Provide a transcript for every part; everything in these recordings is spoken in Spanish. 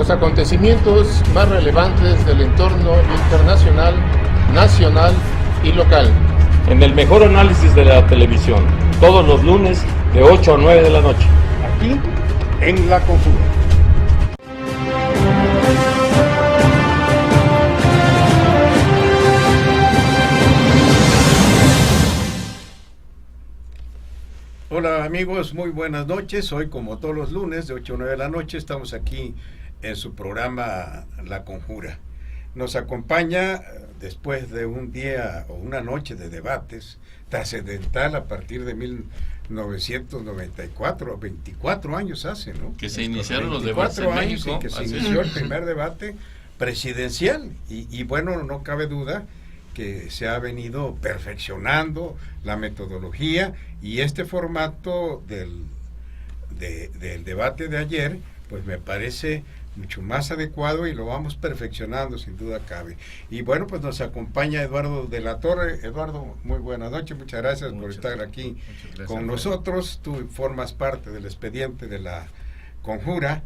los acontecimientos más relevantes del entorno internacional, nacional y local. En el mejor análisis de la televisión, todos los lunes de 8 a 9 de la noche. Aquí en La Conjura. Hola amigos, muy buenas noches. Hoy, como todos los lunes de 8 a 9 de la noche, estamos aquí en su programa La Conjura. Nos acompaña, después de un día o una noche de debates trascendental a partir de 1994, 24 años hace, ¿no? Que se iniciaron los debates en México. En que se inició el primer debate presidencial. Y bueno, no cabe duda que se ha venido perfeccionando la metodología, y este formato del debate de ayer, pues me parece mucho más adecuado y lo vamos perfeccionando, sin duda cabe. Y bueno, pues nos acompaña Eduardo de la Torre. Eduardo, muy buenas noches, muchas gracias por estar aquí con nosotros. Tú formas parte del expediente de La Conjura,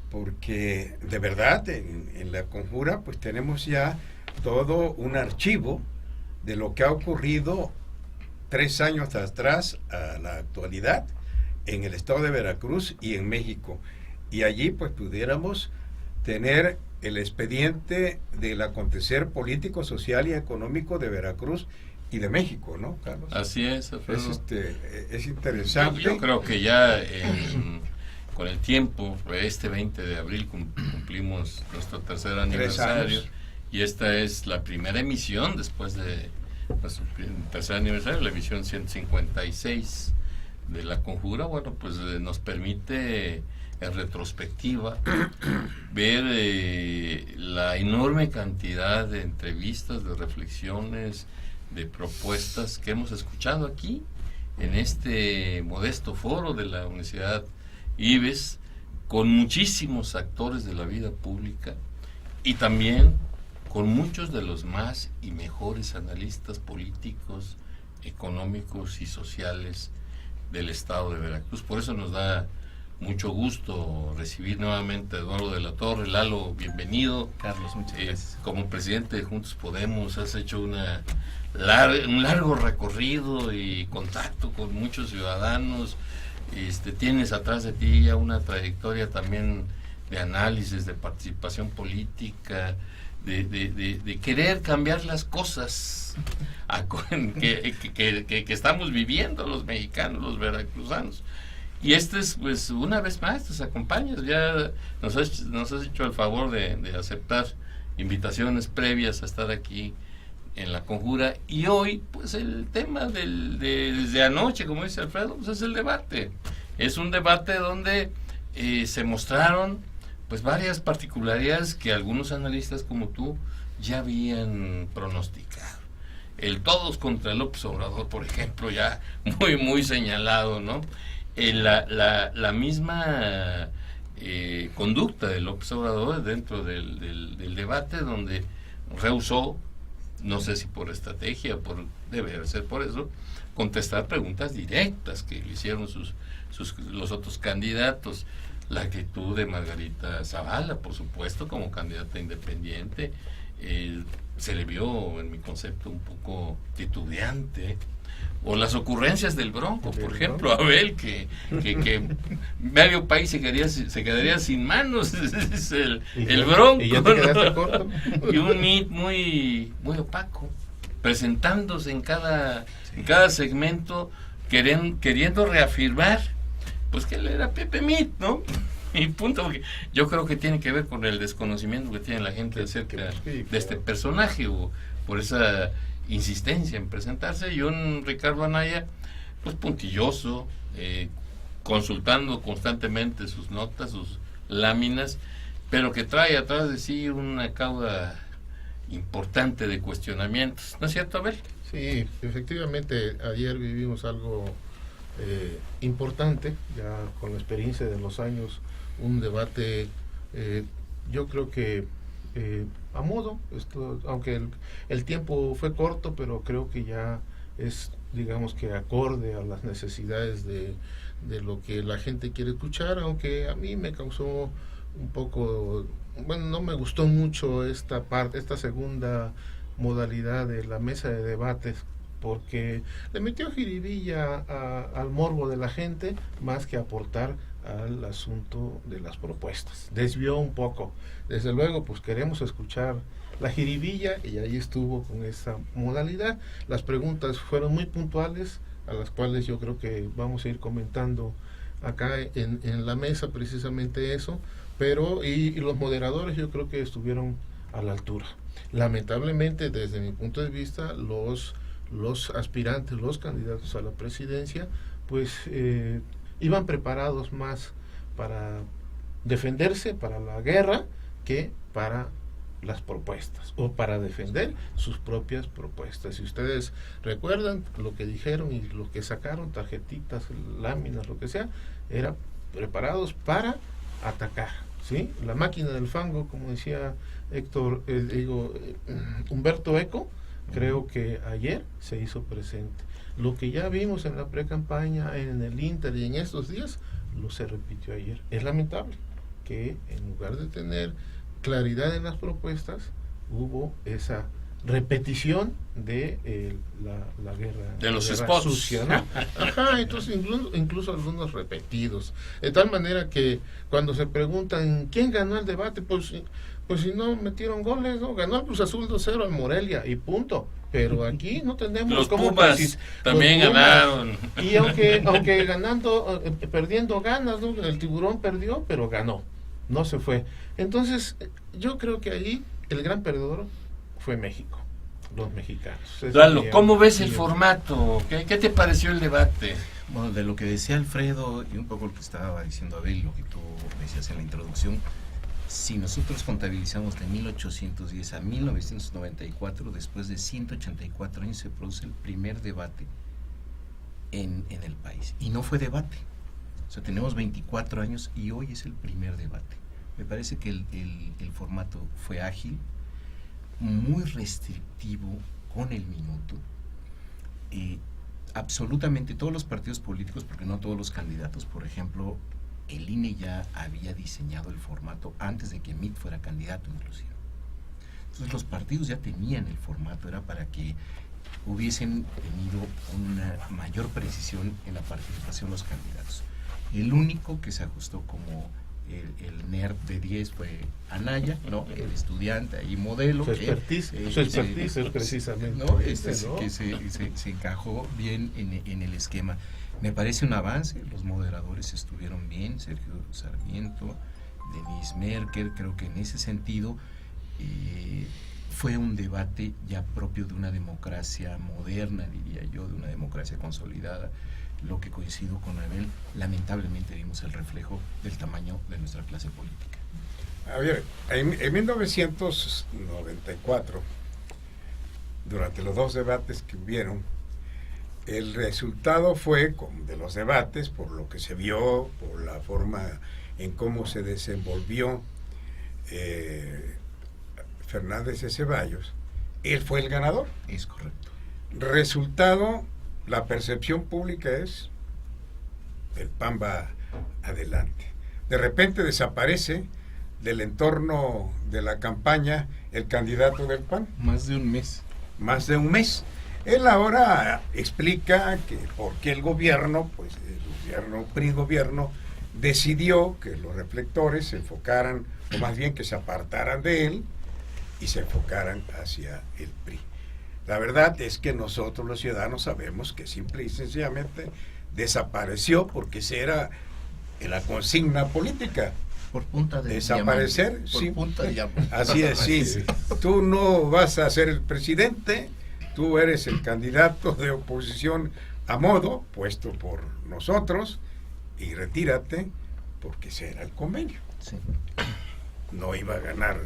porque de verdad en La Conjura pues tenemos ya todo un archivo de lo que ha ocurrido 3 años atrás a la actualidad en el estado de Veracruz y en México. Y allí pues pudiéramos tener el expediente del acontecer político, social y económico de Veracruz y de México, ¿no, Carlos? Así es, Alfredo. Es interesante. Yo creo que ya con el tiempo, este 20 de abril cumplimos nuestro tercer aniversario, y esta es la primera emisión después de nuestro tercer aniversario, la emisión 156 de La Conjura. Bueno, pues nos permite en retrospectiva ver la enorme cantidad de entrevistas, de reflexiones, de propuestas que hemos escuchado aquí en este modesto foro de la Universidad IBES, con muchísimos actores de la vida pública y también con muchos de los más y mejores analistas políticos, económicos y sociales del estado de Veracruz. Por eso nos da mucho gusto recibir nuevamente a Eduardo de la Torre. Lalo, bienvenido. Carlos, muchas gracias. Como presidente de Juntos Podemos has hecho un largo recorrido y contacto con muchos ciudadanos. Tienes atrás de ti ya una trayectoria también de análisis, de participación política, de querer cambiar las cosas que estamos viviendo los mexicanos, los veracruzanos. Y pues una vez más nos acompañas, ya nos has hecho el favor de aceptar invitaciones previas a estar aquí en La Conjura, y hoy pues el tema desde anoche, como dice Alfredo, pues es el debate. Es un debate donde se mostraron pues varias particularidades que algunos analistas como tú ya habían pronosticado. El todos contra López Obrador, por ejemplo, ya muy señalado, ¿no? La misma conducta de López Obrador dentro del debate, donde rehusó, no sé si por estrategia, debe ser por eso, contestar preguntas directas que le hicieron los otros candidatos. La actitud de Margarita Zavala, por supuesto, como candidata independiente, se le vio, en mi concepto, un poco titubeante. O las ocurrencias del Bronco, por ejemplo, Abel, que medio país se quedaría sin manos, es el Bronco, ¿Y ya te quedaste corto? Y un MIT muy opaco, presentándose en cada segmento, queriendo reafirmar pues que él era Pepe Mit, ¿no? Y punto, porque yo creo que tiene que ver con el desconocimiento que tiene la gente acerca de este personaje, o por esa insistencia en presentarse. Y un Ricardo Anaya pues puntilloso, consultando constantemente sus notas, sus láminas, pero que trae atrás de sí una cauda importante de cuestionamientos, ¿no es cierto, Abel? Sí, efectivamente, ayer vivimos algo importante, ya con la experiencia de los años, un debate, yo creo que a modo, aunque el tiempo fue corto, pero creo que ya es, digamos que acorde a las necesidades de lo que la gente quiere escuchar, aunque a mí me causó un poco, bueno, no me gustó mucho esta segunda modalidad de la mesa de debates, porque le metió jiribilla al morbo de la gente más que aportar al asunto de las propuestas. Desvió un poco. Desde luego, pues queremos escuchar la jiribilla y ahí estuvo con esa modalidad. Las preguntas fueron muy puntuales, a las cuales yo creo que vamos a ir comentando acá en la mesa precisamente eso, pero y los moderadores yo creo que estuvieron a la altura. Lamentablemente, desde mi punto de vista, los aspirantes, los candidatos a la presidencia, pues iban preparados más para defenderse, para la guerra, que para las propuestas, o para defender sus propias propuestas. Si ustedes recuerdan lo que dijeron y lo que sacaron, tarjetitas, láminas, lo que sea, eran preparados para atacar, ¿sí? La máquina del fango, como decía Humberto Eco, creo que ayer se hizo presente. Lo que ya vimos en la pre-campaña, en el Inter y en estos días, lo se repitió ayer. Es lamentable que en lugar de tener claridad en las propuestas, hubo esa repetición de la guerra de los guerra spots sucia, ¿no? Ajá, entonces incluso algunos repetidos, de tal manera que cuando se preguntan quién ganó el debate, pues si no metieron goles, ¿no? Ganó el Cruz Azul 2-0 al Morelia y punto. Pero aquí no tenemos los cómo Pumas también ganaron. Y aunque ganando, perdiendo ganas, ¿no? El Tiburón perdió, pero ganó, no se fue. Entonces, yo creo que ahí el gran perdedor fue México, los mexicanos. Lalo, ¿cómo ves el formato? ¿Qué te pareció el debate? Bueno, de lo que decía Alfredo y un poco lo que estaba diciendo Abel, lo que tú decías en la introducción, si nosotros contabilizamos de 1810 a 1994, después de 184 años se produce el primer debate en el país. Y no fue debate. O sea, tenemos 24 años y hoy es el primer debate. Me parece que el formato fue ágil, muy restrictivo con el minuto. Absolutamente todos los partidos políticos, porque no todos los candidatos, por ejemplo, el INE ya había diseñado el formato antes de que Mitt fuera candidato inclusive. Entonces los partidos ya tenían el formato, era para que hubiesen tenido una mayor precisión en la participación de los candidatos. El único que se ajustó como el nerd de 10 fue Anaya, ¿no? El estudiante ahí modelo. Su expertise es precisamente ¿no? ¿no? Que se encajó bien en el esquema. Me parece un avance, los moderadores estuvieron bien, Sergio Sarmiento, Denise Merker, creo que en ese sentido fue un debate ya propio de una democracia moderna, diría yo, de una democracia consolidada. Lo que coincido con Abel, lamentablemente vimos el reflejo del tamaño de nuestra clase política. A ver, en 1994, durante los dos debates que hubieron, el resultado fue de los debates, por lo que se vio, por la forma en cómo se desenvolvió Fernández de Ceballos, él fue el ganador. Es correcto. Resultado, la percepción pública es el PAN va adelante. De repente desaparece del entorno de la campaña el candidato del PAN. Más de un mes. Más de un mes. Él ahora explica que por qué el gobierno, pues el gobierno, PRI-gobierno, decidió que los reflectores se enfocaran, o más bien que se apartaran de él y se enfocaran hacia el PRI. La verdad es que nosotros los ciudadanos sabemos que simple y sencillamente desapareció porque esa era la consigna política. Por punta de desaparecer, diamante. Por sí. punta de diamante. Así es, sí. Tú no vas a ser el presidente, tú eres el candidato de oposición a modo, puesto por nosotros, y retírate, porque ese era el convenio. Sí. No iba a ganar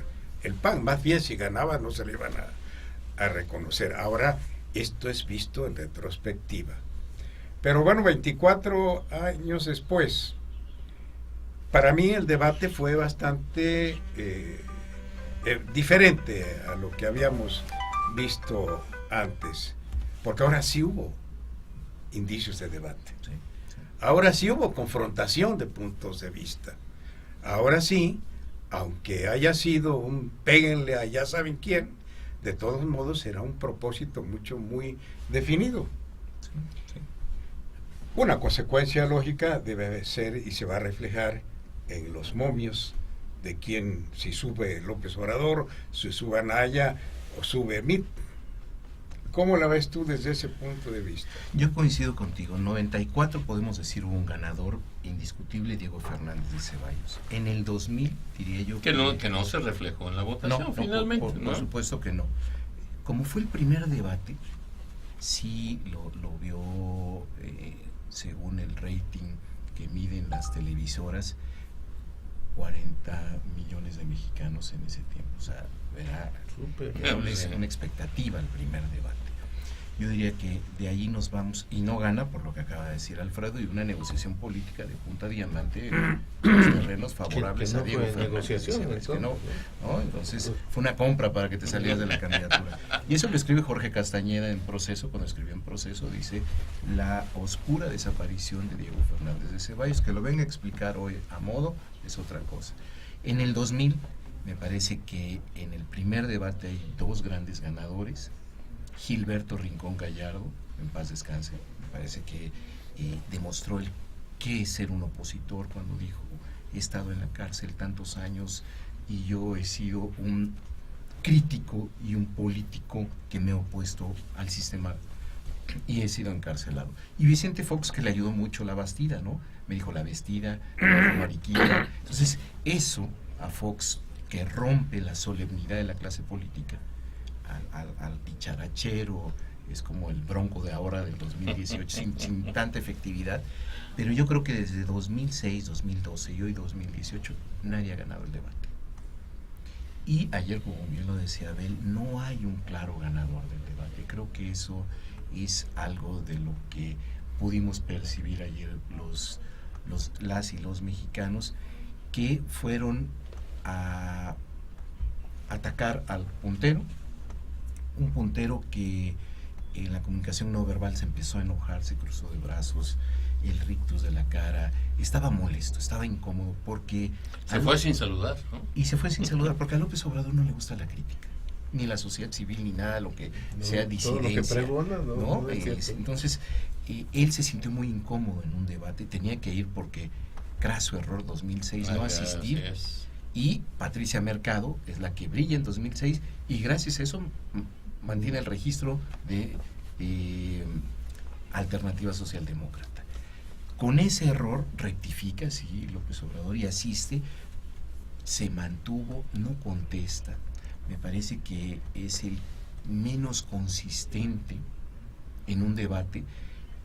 el PAN, más bien si ganaba no se le iban a reconocer. Ahora esto es visto en retrospectiva. Pero bueno, 24 años después, para mí el debate fue bastante diferente a lo que habíamos visto antes, porque ahora sí hubo indicios de debate. Ahora sí hubo confrontación de puntos de vista. Ahora sí aunque haya sido un péguenle a ya saben quién, de todos modos será un propósito muy definido. Sí, sí. Una consecuencia lógica debe ser y se va a reflejar en los momios de quien, si sube López Obrador, si sube Anaya o sube Mit. ¿Cómo la ves tú desde ese punto de vista? Yo coincido contigo. 94 podemos decir hubo un ganador indiscutible, Diego Fernández de Ceballos. En el 2000 diría yo que no se reflejó en la votación finalmente. Por supuesto que no. Como fue el primer debate, sí lo vio, según el rating que miden las televisoras, 40 millones de mexicanos en ese tiempo. O sea, era una expectativa el primer debate. Yo diría que de ahí nos vamos, y no gana, por lo que acaba de decir Alfredo, y una negociación política de punta diamante en los terrenos favorables a Diego Fernández. Entonces fue una compra para que te salieras de la candidatura. Y eso lo escribe Jorge Castañeda en Proceso, cuando escribió en Proceso, dice: la oscura desaparición de Diego Fernández de Ceballos. Que lo venga a explicar hoy a modo es otra cosa. En el 2000 me parece que en el primer debate hay dos grandes ganadores. Gilberto Rincón Gallardo, en paz descanse, me parece que demostró qué es ser un opositor cuando dijo: he estado en la cárcel tantos años y yo he sido un crítico y un político que me he opuesto al sistema y he sido encarcelado. Y Vicente Fox, que le ayudó mucho la Bastida, ¿no? Me dijo la vestida, la mariquita. Entonces, eso a Fox, que rompe la solemnidad de la clase política, al dicharachero, es como el Bronco de ahora del 2018, sin tanta efectividad. Pero yo creo que desde 2006, 2012 y hoy 2018 nadie ha ganado el debate. Y ayer, como bien lo decía Abel, no hay un claro ganador del debate. Creo que eso es algo de lo que pudimos percibir ayer las y los mexicanos, que fueron a atacar al puntero, un puntero que en la comunicación no verbal se empezó a enojar, se cruzó de brazos, el rictus de la cara, estaba molesto, estaba incómodo porque... Se fue sin saludar, ¿no? Y se fue sin saludar porque a López Obrador no le gusta la crítica, ni la sociedad civil, ni nada, lo que sea disidencia. Todo lo que pregona, ¿no? Entonces, él se sintió muy incómodo en un debate, tenía que ir porque, craso error, 2006, no asistir. Y Patricia Mercado es la que brilla en 2006 y gracias a eso mantiene el registro de Alternativa Socialdemócrata. Con ese error rectifica, sí, López Obrador, y asiste, se mantuvo, no contesta. Me parece que es el menos consistente en un debate,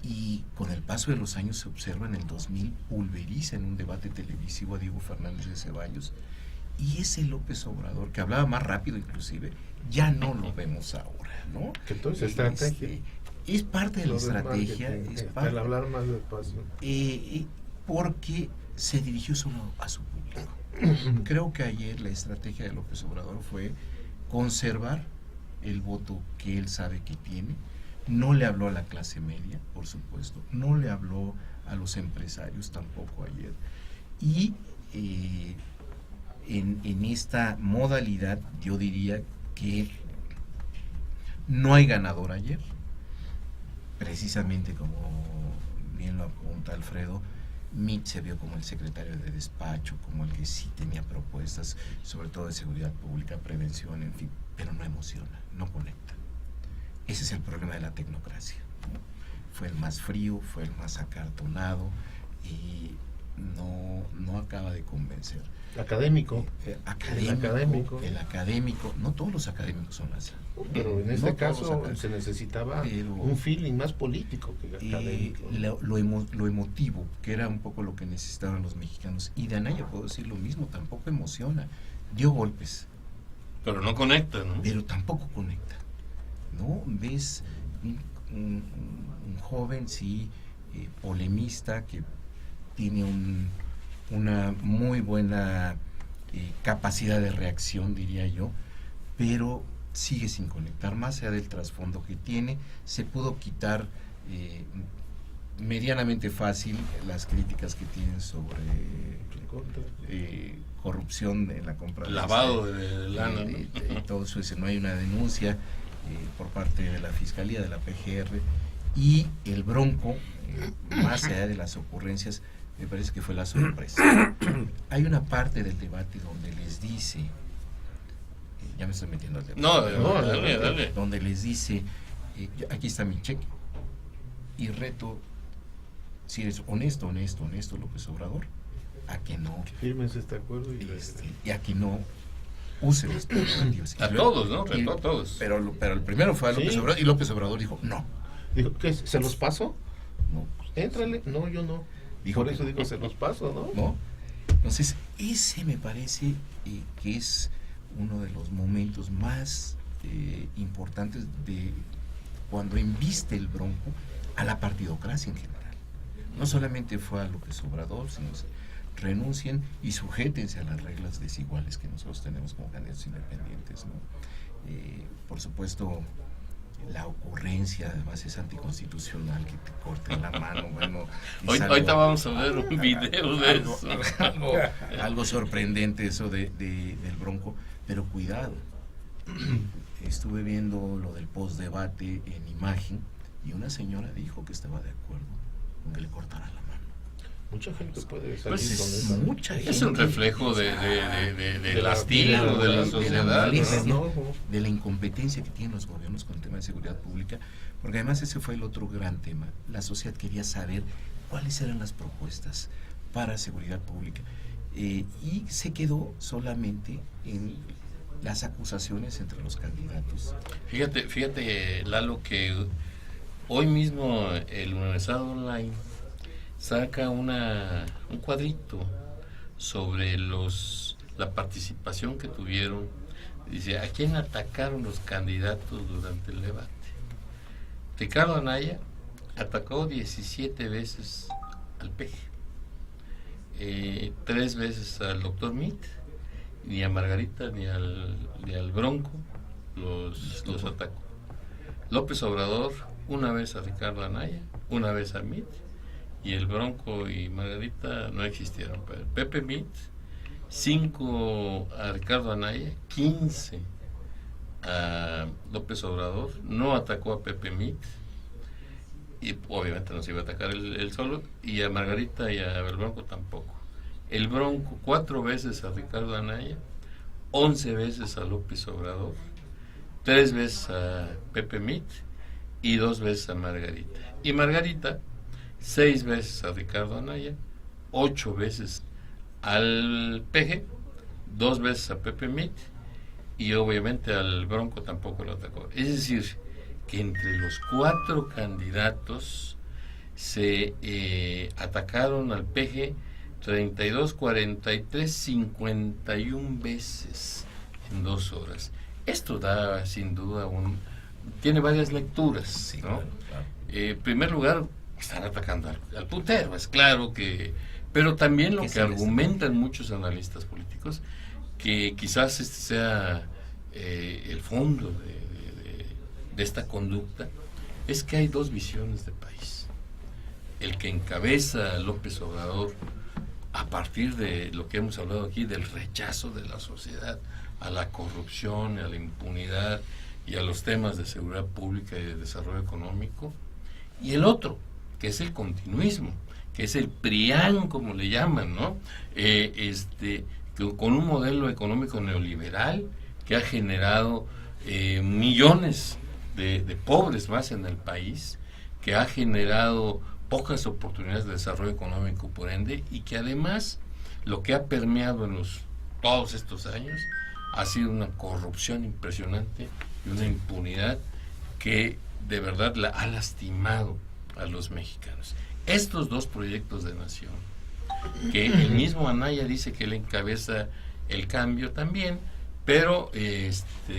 y con el paso de los años se observa en el 2000 pulveriza en un debate televisivo a Diego Fernández de Ceballos, y ese López Obrador, que hablaba más rápido inclusive, ya no lo vemos ahora, ¿no? Que todo es estrategia. Es parte de la estrategia, el hablar más despacio. Porque se dirigió solo a su público. Creo que ayer la estrategia de López Obrador fue conservar el voto que él sabe que tiene. No le habló a la clase media, por supuesto, no le habló a los empresarios tampoco ayer. Y en esta modalidad yo diría que no hay ganador ayer. Precisamente como bien lo apunta Alfredo, Mit se vio como el secretario de despacho, como el que sí tenía propuestas, sobre todo de seguridad pública, prevención, en fin, pero no emociona, no conecta. Ese es el problema de la tecnocracia, ¿no? Fue el más frío, fue el más acartonado y no acaba de convencer. Académico. El académico, no todos los académicos son así. Pero en este caso se necesitaba un feeling más político que académico. Lo emotivo, que era un poco lo que necesitaban los mexicanos. Y de Anaya puedo decir lo mismo, tampoco emociona. Dio golpes. Pero no conecta, ¿no? Pero tampoco conecta, ¿no? Ves un joven, sí, polemista, que tiene una muy buena capacidad de reacción, diría yo, pero sigue sin conectar, más allá del trasfondo que tiene. Se pudo quitar medianamente fácil las críticas que tienen sobre corrupción en la compra lavado de lana, ¿no? y todo eso, no hay una denuncia por parte de la Fiscalía, de la PGR, y el Bronco, más allá de las ocurrencias, me parece que fue la sorpresa. Hay una parte del debate donde les dice, ya me estoy metiendo al debate, Dale. donde les dice, aquí está mi cheque, y reto, si eres honesto, López Obrador, a que no, Firmes este acuerdo y a que no use las prerrogativas. A todos, ¿no? Retó a todos. Pero el primero fue a López Sí. Obrador, y López Obrador dijo, no. Dijo, ¿qué? ¿Se los paso? No, Éntrale. No, yo no. Dijo Por que eso no. digo, se los paso, ¿no? ¿no? Entonces, ese me parece que es uno de los momentos más importantes de cuando embiste el Bronco a la partidocracia en general. No solamente fue a López Obrador, sino renuncien y sujétense a las reglas desiguales que nosotros tenemos como candidatos independientes, ¿no? Por supuesto, la ocurrencia además es anticonstitucional, que te corten la mano, bueno. Ahorita vamos a ver un video de eso. Algo sorprendente eso del Bronco, pero cuidado. Estuve viendo lo del postdebate en imagen y una señora dijo que estaba de acuerdo con que le cortaran la mano. Mucha gente puede salir Pues con es eso. Mucha gente. Es un reflejo de la hastío de la de sociedad, molestia, ¿no? de la incompetencia que tienen los gobiernos con el tema de seguridad pública, porque además ese fue el otro gran tema. La sociedad quería saber cuáles eran las propuestas para seguridad pública, y se quedó solamente en las acusaciones entre los candidatos. Fíjate, Lalo, que hoy mismo el Universal Online saca un cuadrito sobre la participación que tuvieron. Dice, ¿a quién atacaron los candidatos durante el debate? Ricardo Anaya atacó 17 veces al PG, 3 veces al doctor Meade, ni a Margarita ni al Bronco los atacó. López Obrador, una vez a Ricardo Anaya, una vez a Meade, y el Bronco y Margarita no existieron. Pero Pepe Meade, 5 a Ricardo Anaya, 15 a López Obrador, no atacó a Pepe Meade, y obviamente no se iba a atacar él solo, y a Margarita y a el Bronco tampoco. El Bronco 4 veces a Ricardo Anaya, 11 veces a López Obrador, 3 veces a Pepe Meade y 2 veces a Margarita. Y Margarita 6 veces a Ricardo Anaya, 8 veces al PG, 2 veces a Pepe Meade, y obviamente al Bronco tampoco lo atacó. Es decir, que entre los 4 candidatos se atacaron al PG 32, 43, 51 veces en 2 horas. Esto da sin duda tiene varias lecturas, Sí, ¿no? claro. En primer lugar, están atacando al putero, es claro que, pero también lo que argumentan muchos analistas políticos, que quizás este sea el fondo de esta conducta, es que hay 2 visiones de país. El que encabeza López Obrador, a partir de lo que hemos hablado aquí, del rechazo de la sociedad a la corrupción, a la impunidad y a los temas de seguridad pública y de desarrollo económico, y el otro, que es el continuismo, que es el PRIAN, como le llaman, ¿no? Con un modelo económico neoliberal que ha generado millones de pobres más en el país, que ha generado pocas oportunidades de desarrollo económico por ende, y que además lo que ha permeado en todos estos años ha sido una corrupción impresionante y una impunidad que de verdad ha lastimado a los mexicanos. Estos 2 proyectos de nación, que el mismo Anaya dice que él encabeza el cambio también, pero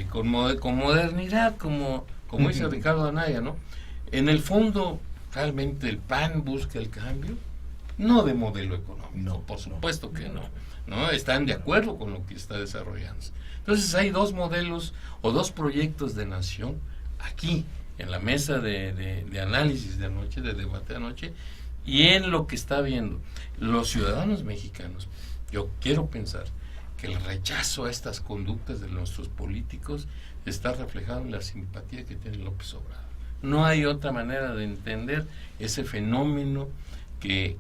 con modernidad, como dice Ricardo Anaya, ¿no? En el fondo, realmente el PAN busca el cambio, no de modelo económico, No, por supuesto que no, están de acuerdo con lo que está desarrollándose. Entonces hay 2 modelos o 2 proyectos de nación aquí, en la mesa de análisis de anoche, de debate de anoche, y en lo que está viendo los ciudadanos mexicanos. Yo quiero pensar que el rechazo a estas conductas de nuestros políticos está reflejado en la simpatía que tiene López Obrador. No hay otra manera de entender ese fenómeno que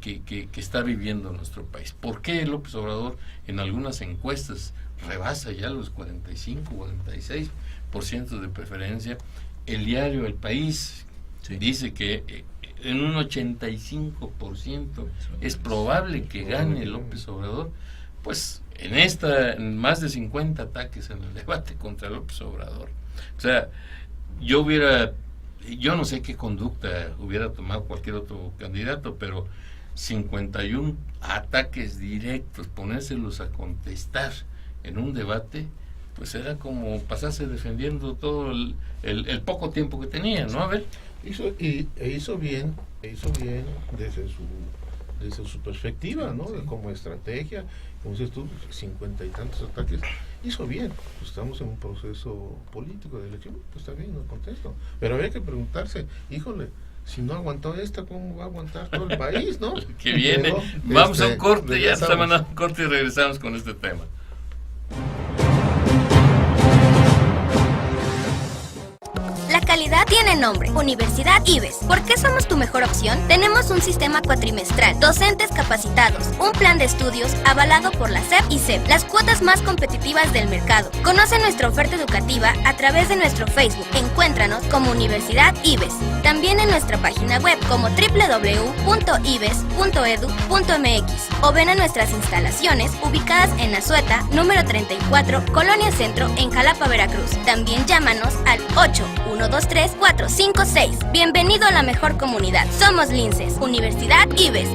está viviendo nuestro país. ¿Por qué López Obrador en algunas encuestas rebasa ya los 45-46% de preferencia? El diario El País dice que en un 85% es probable que gane López Obrador. Pues en más de 50 ataques en el debate contra López Obrador. O sea, yo no sé qué conducta hubiera tomado cualquier otro candidato, pero 51 ataques directos, ponérselos a contestar en un debate, pues era como pasarse defendiendo todo el poco tiempo que tenía, ¿no? A ver. Hizo bien desde su perspectiva, ¿no? Sí. Como estrategia, como dices tú, 50 y tantos ataques, hizo bien. Pues estamos en un proceso político de elección, pues está bien, no contesto. Pero había que preguntarse, híjole, si no aguantó esta, ¿cómo va a aguantar todo el país, no? Que viene. Pero, vamos a un corte, ya regresamos. está mandando un corte y regresamos con este tema. La calidad tiene nombre, Universidad IBES. ¿Por qué somos tu mejor opción? Tenemos un sistema cuatrimestral, docentes capacitados, un plan de estudios avalado por la SEP y CEP, las cuotas más competitivas del mercado. Conoce nuestra oferta educativa a través de nuestro Facebook. Encuéntranos como Universidad IBES. También en nuestra página web como www.ibes.edu.mx o ven a nuestras instalaciones ubicadas en Azueta, número 34, Colonia Centro, en Jalapa, Veracruz. También llámanos al 8-123-456. Bienvenido a la mejor comunidad. Somos Linces, Universidad IBES.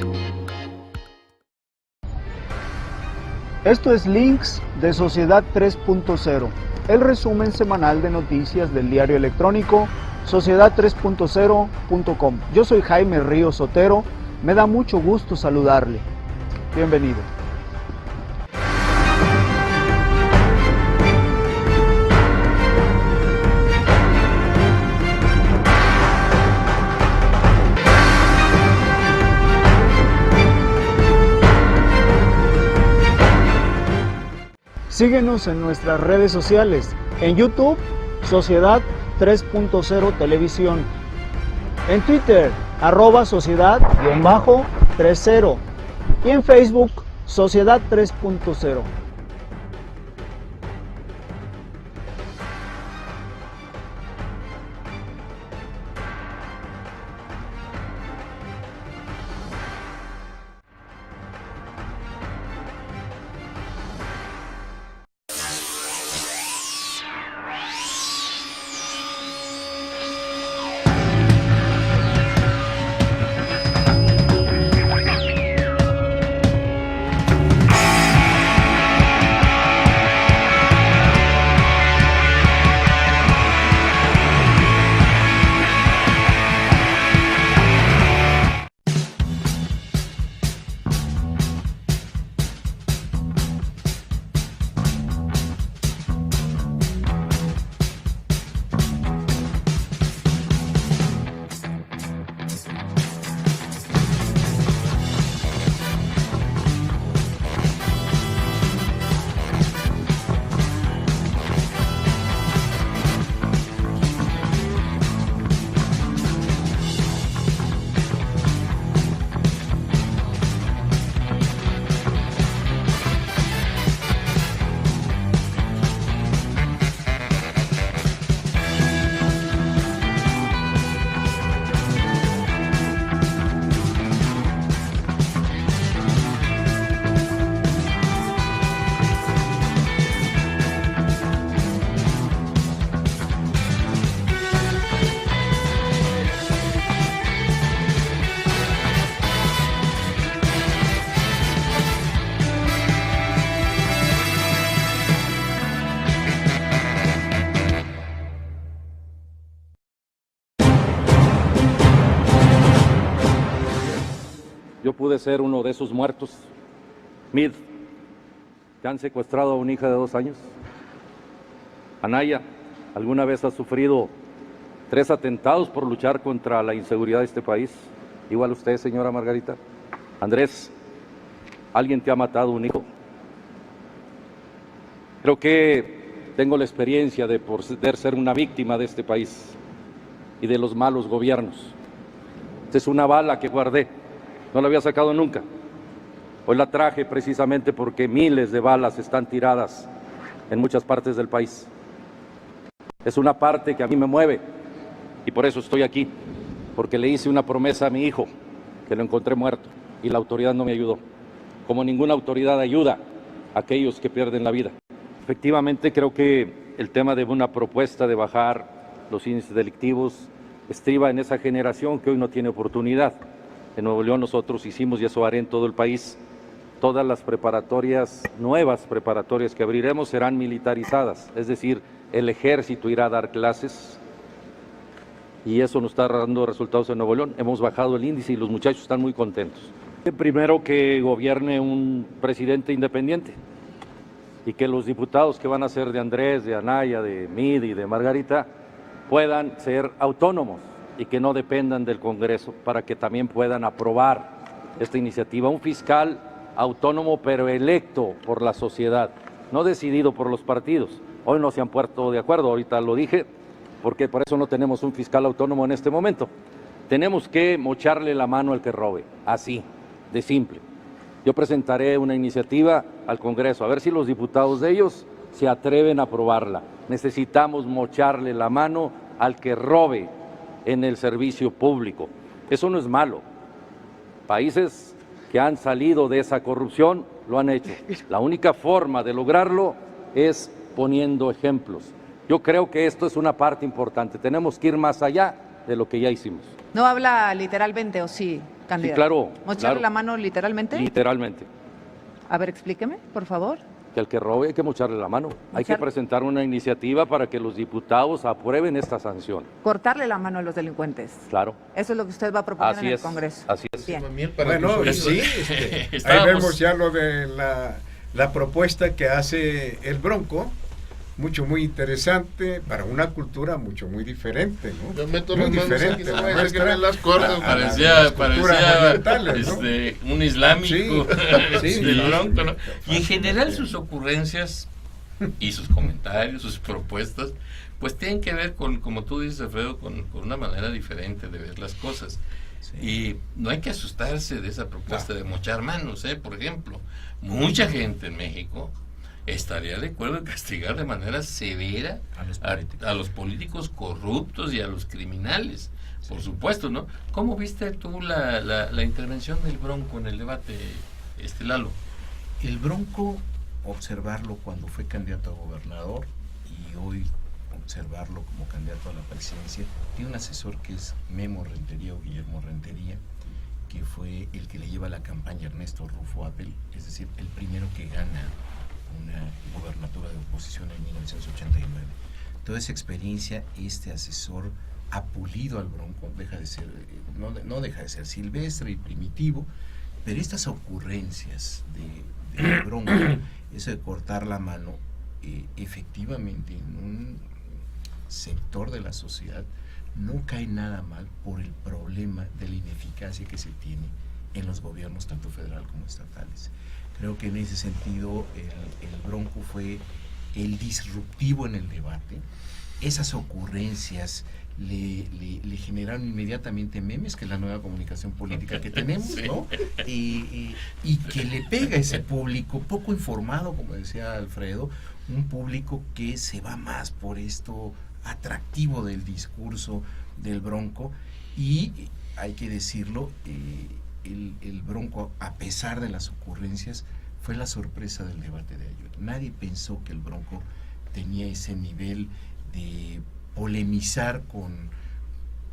Esto es Links de Sociedad 3.0, el resumen semanal de noticias del diario electrónico sociedad3.0.com. Yo soy Jaime Ríos Otero, me da mucho gusto saludarle. Bienvenido. Síguenos en nuestras redes sociales, en YouTube, Sociedad 3.0 Televisión, en Twitter, @sociedad_30 y en Facebook, Sociedad 3.0. Yo pude ser uno de esos muertos, Mid, que han secuestrado a una hija de 2 años. Anaya, alguna vez ha sufrido 3 atentados por luchar contra la inseguridad de este país. Igual usted, señora Margarita. Andrés, alguien te ha matado un hijo. Creo que tengo la experiencia de poder ser una víctima de este país y de los malos gobiernos. Esta es una bala que guardé, no la había sacado nunca. Hoy la traje precisamente porque miles de balas están tiradas en muchas partes del país. Es una parte que a mí me mueve y por eso estoy aquí, porque le hice una promesa a mi hijo, que lo encontré muerto y la autoridad no me ayudó, como ninguna autoridad ayuda a aquellos que pierden la vida. Efectivamente, creo que el tema de una propuesta de bajar los índices delictivos estriba en esa generación que hoy no tiene oportunidad. En Nuevo León nosotros hicimos, y eso haré en todo el país, todas las preparatorias, nuevas preparatorias que abriremos serán militarizadas, es decir, el ejército irá a dar clases y eso nos está dando resultados en Nuevo León. Hemos bajado el índice y los muchachos están muy contentos. Primero, que gobierne un presidente independiente y que los diputados que van a ser de Andrés, de Anaya, de Mid y de Margarita puedan ser autónomos y que no dependan del Congreso para que también puedan aprobar esta iniciativa. Un fiscal autónomo pero electo por la sociedad, no decidido por los partidos. Hoy no se han puesto de acuerdo, ahorita lo dije, porque por eso no tenemos un fiscal autónomo en este momento. Tenemos que mocharle la mano al que robe, así, de simple. Yo presentaré una iniciativa al Congreso, a ver si los diputados de ellos se atreven a aprobarla. Necesitamos mocharle la mano al que robe en el servicio público. Eso no es malo. Países que han salido de esa corrupción lo han hecho. La única forma de lograrlo es poniendo ejemplos. Yo creo que esto es una parte importante. Tenemos que ir más allá de lo que ya hicimos. ¿No habla literalmente o sí, candidato? Sí, claro. ¿Mocharle claro. la mano literalmente? Literalmente. A ver, explíqueme, por favor. Que al que robe hay que mocharle la mano. Hay que presentar una iniciativa para que los diputados aprueben esta sanción. Cortarle la mano a los delincuentes. Claro. Eso es lo que usted va a proponer Así en el es, Congreso. así es. Bien. Bueno, sí, ahí vemos ya lo de la propuesta que hace el Bronco, muy interesante, para una cultura muy diferente, ¿no? Yo meto Muy las manos aquí, diferente. no vaya a ser que me las corten. Parecía orientales, ¿no? un islámico Sí, del Bronco, ¿no? Y en general sus ocurrencias y sus comentarios, sus propuestas, pues tienen que ver con, como tú dices, Alfredo, con una manera diferente de ver las cosas. Sí. Y no hay que asustarse de esa propuesta de mochar manos, por ejemplo. Mucha gente en México estaría de acuerdo en castigar de manera severa a los políticos corruptos y a los criminales, por supuesto, ¿no? ¿Cómo viste tú la intervención del Bronco en el debate, Lalo? El Bronco, observarlo cuando fue candidato a gobernador y hoy observarlo como candidato a la presidencia, tiene un asesor que es Memo Rentería o Guillermo Rentería, que fue el que le lleva la campaña a Ernesto Rufo Appel, es decir, el primero que gana una gubernatura de oposición en 1989. Toda esa experiencia, este asesor ha pulido al Bronco, deja de ser, no deja de ser silvestre y primitivo, pero estas ocurrencias de Bronco, eso de cortar la mano, efectivamente en un sector de la sociedad no cae nada mal por el problema de la ineficacia que se tiene en los gobiernos tanto federal como estatales. Creo que en ese sentido el Bronco fue el disruptivo en el debate. Esas ocurrencias le generaron inmediatamente memes, que es la nueva comunicación política que tenemos, sí, ¿no? Y que le pega a ese público poco informado, como decía Alfredo, un público que se va más por esto atractivo del discurso del Bronco. Y hay que decirlo, el Bronco, a pesar de las ocurrencias, fue la sorpresa del debate de ayer. Nadie pensó que el Bronco tenía ese nivel de polemizar con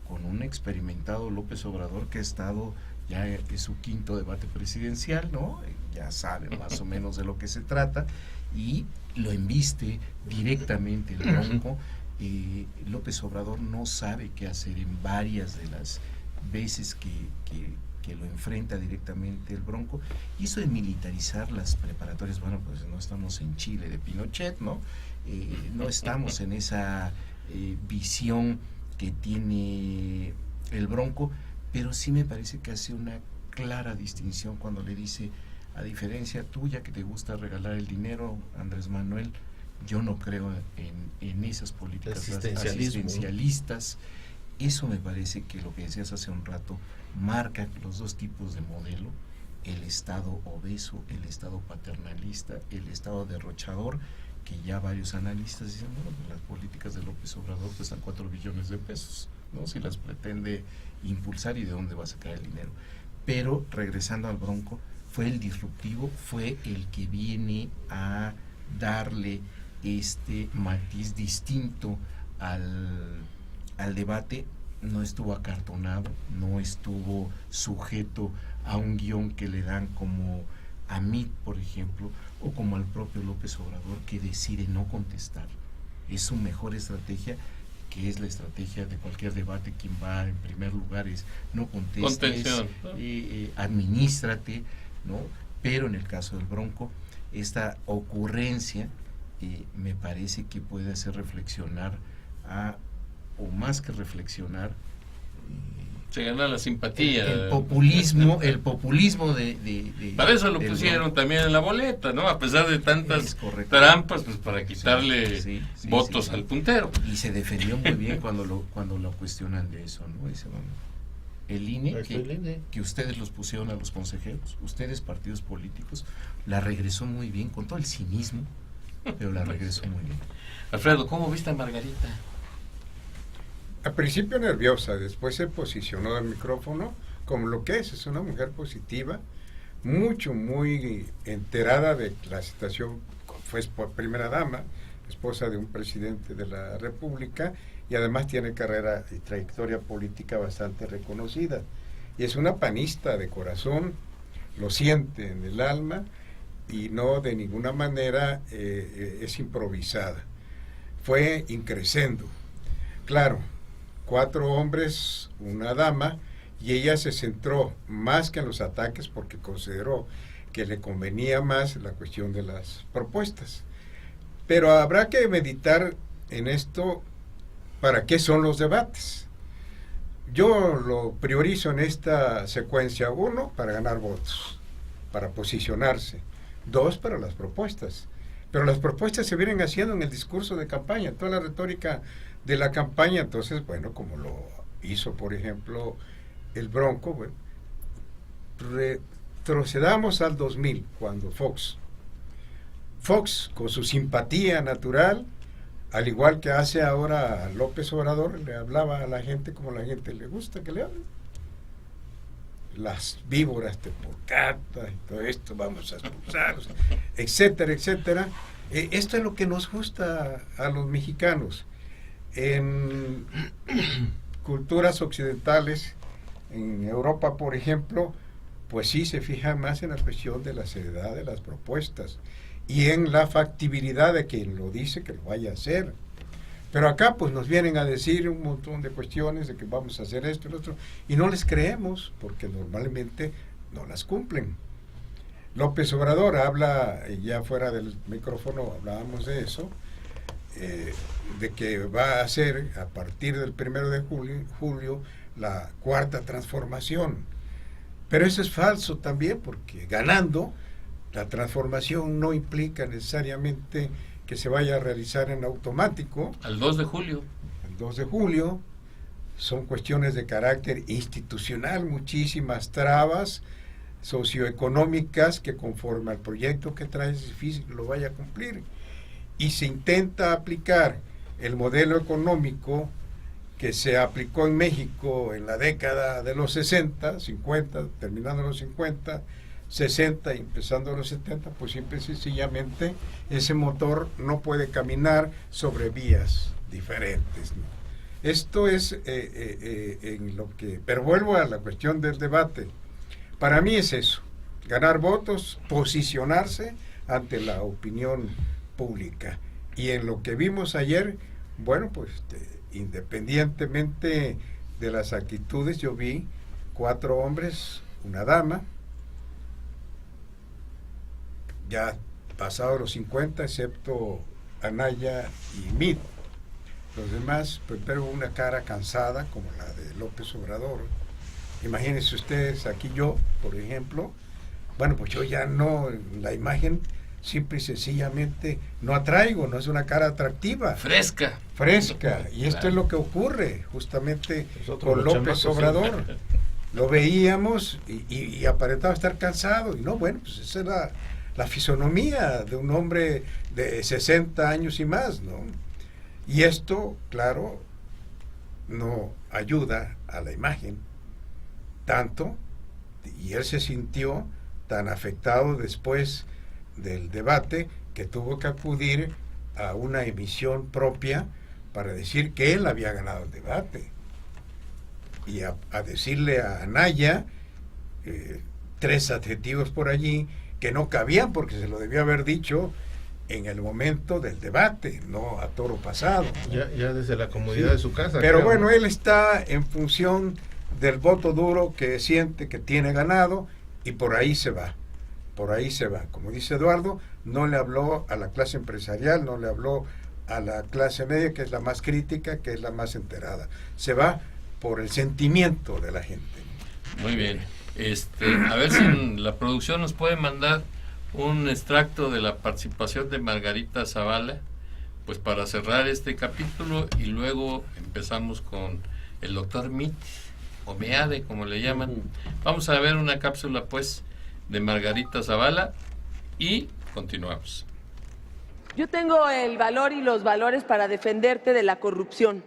un experimentado López Obrador, que ha estado, ya es su quinto debate presidencial, ¿no? Ya sabe más o menos de lo que se trata, y lo embiste directamente el Bronco. López Obrador no sabe qué hacer en varias de las veces que lo enfrenta directamente el Bronco. Y eso de militarizar las preparatorias, bueno, pues no estamos en Chile de Pinochet, ¿no? No estamos en esa visión que tiene el Bronco, pero sí me parece que hace una clara distinción cuando le dice, a diferencia tuya que te gusta regalar el dinero, Andrés Manuel, Yo no creo en esas políticas Asistencialismo. asistencialistas. Eso me parece que lo que decías hace un rato marca los dos tipos de modelo: el Estado obeso, el Estado paternalista, el Estado derrochador, que ya varios analistas dicen, bueno, pues las políticas de López Obrador cuestan 4 billones de pesos, ¿no? Si las pretende impulsar, y de dónde va a sacar el dinero. Pero regresando al Bronco, fue el disruptivo, fue el que viene a darle este matiz distinto al debate. No estuvo acartonado, no estuvo sujeto a un guión que le dan como a mí, por ejemplo, o como al propio López Obrador, que decide no contestar. Es su mejor estrategia, que es la estrategia de cualquier debate. Quien va en primer lugar es no contestes, Contención, ¿no? Administrate, ¿no? Pero en el caso del Bronco, esta ocurrencia me parece que puede hacer reflexionar o más que reflexionar, Se gana la simpatía. el populismo de Para eso lo del pusieron Bronco. también en la boleta, ¿no? A pesar de Es tantas correcto. trampas, pues para quitarle Sí, votos sí. al puntero. Y se defendió muy bien cuando lo cuestionan de eso, ¿no? Dice, bueno, el INE, que ustedes los pusieron a los consejeros, ustedes partidos políticos, la regresó muy bien, con todo el cinismo, pero la regresó muy bien. Alfredo, ¿cómo viste a Margarita? Al principio nerviosa, después se posicionó al micrófono como lo que es una mujer positiva, muy enterada de la situación. Fue primera dama, esposa de un presidente de la República, y además tiene carrera y trayectoria política bastante reconocida. Y es una panista de corazón, lo siente en el alma, y no de ninguna manera es improvisada. Fue increciendo. Claro, 4 hombres, una dama, y ella se centró más que en los ataques porque consideró que le convenía más la cuestión de las propuestas. Pero habrá que meditar en esto, para qué son los debates. Yo lo priorizo en esta secuencia: 1, para ganar votos, para posicionarse; 2, para las propuestas. Pero las propuestas se vienen haciendo en el discurso de campaña, toda la retórica de la campaña. Entonces, bueno, como lo hizo, por ejemplo, el Bronco, bueno, retrocedamos al 2000, cuando Fox, con su simpatía natural, al igual que hace ahora López Obrador, le hablaba a la gente como la gente le gusta que le hablen. Las víboras te porcata y todo esto, vamos a expulsarlos, etcétera, etcétera. Esto es lo que nos gusta a los mexicanos. En culturas occidentales, en Europa, por ejemplo, pues sí se fija más en la cuestión de la seriedad de las propuestas y en la factibilidad de quien lo dice que lo vaya a hacer. Pero acá pues nos vienen a decir un montón de cuestiones de que vamos a hacer esto y lo otro, y no les creemos porque normalmente no las cumplen. López Obrador habla, ya fuera del micrófono hablábamos de eso, de que va a hacer a partir del 1 de julio la 4ª transformación. Pero eso es falso también, porque ganando, la transformación no implica necesariamente que se vaya a realizar en automático. Al 2 de julio. El 2 de julio son cuestiones de carácter institucional, muchísimas trabas socioeconómicas que conforme al proyecto que trae es difícil que lo vaya a cumplir. Y se intenta aplicar el modelo económico que se aplicó en México en la década de los 60, 50, terminando los 50, 60 y empezando los 70, pues simple y sencillamente ese motor no puede caminar sobre vías diferentes, ¿no? Esto es en lo que... Pero vuelvo a la cuestión del debate. Para mí es eso: ganar votos, posicionarse ante la opinión pública. Y en lo que vimos ayer, bueno, pues independientemente de las actitudes, yo vi 4 hombres, una dama, ya pasados los 50, excepto Anaya y Mid. Los demás, pero una cara cansada como la de López Obrador. Imagínense ustedes, aquí yo, por ejemplo, bueno, pues yo ya no, la imagen simple y sencillamente no atraigo, no es una cara atractiva. Fresca. Y esto es lo que ocurre justamente Nosotros con los López chamacos, Obrador. sí. Lo veíamos y aparentaba estar cansado. Y no, bueno, pues esa es la fisonomía de un hombre de 60 años y más, ¿no? Y esto, claro, no ayuda a la imagen tanto, y él se sintió tan afectado después del debate que tuvo que acudir a una emisión propia para decir que él había ganado el debate y a decirle a Anaya 3 adjetivos por allí que no cabían porque se lo debió haber dicho en el momento del debate, no a toro pasado. Ya desde la comodidad de su casa. Pero creo. bueno, él está en función del voto duro que siente que tiene ganado y por ahí se va. Como dice Eduardo, no le habló a la clase empresarial, no le habló a la clase media, que es la más crítica, que es la más enterada. Se va por el sentimiento de la gente. Muy bien. A ver si la producción nos puede mandar un extracto de la participación de Margarita Zavala, pues para cerrar este capítulo, y luego empezamos con el doctor Mit, o Meade, como le llaman. Vamos a ver una cápsula, pues, de Margarita Zavala y continuamos. Yo tengo el valor y los valores para defenderte de la corrupción,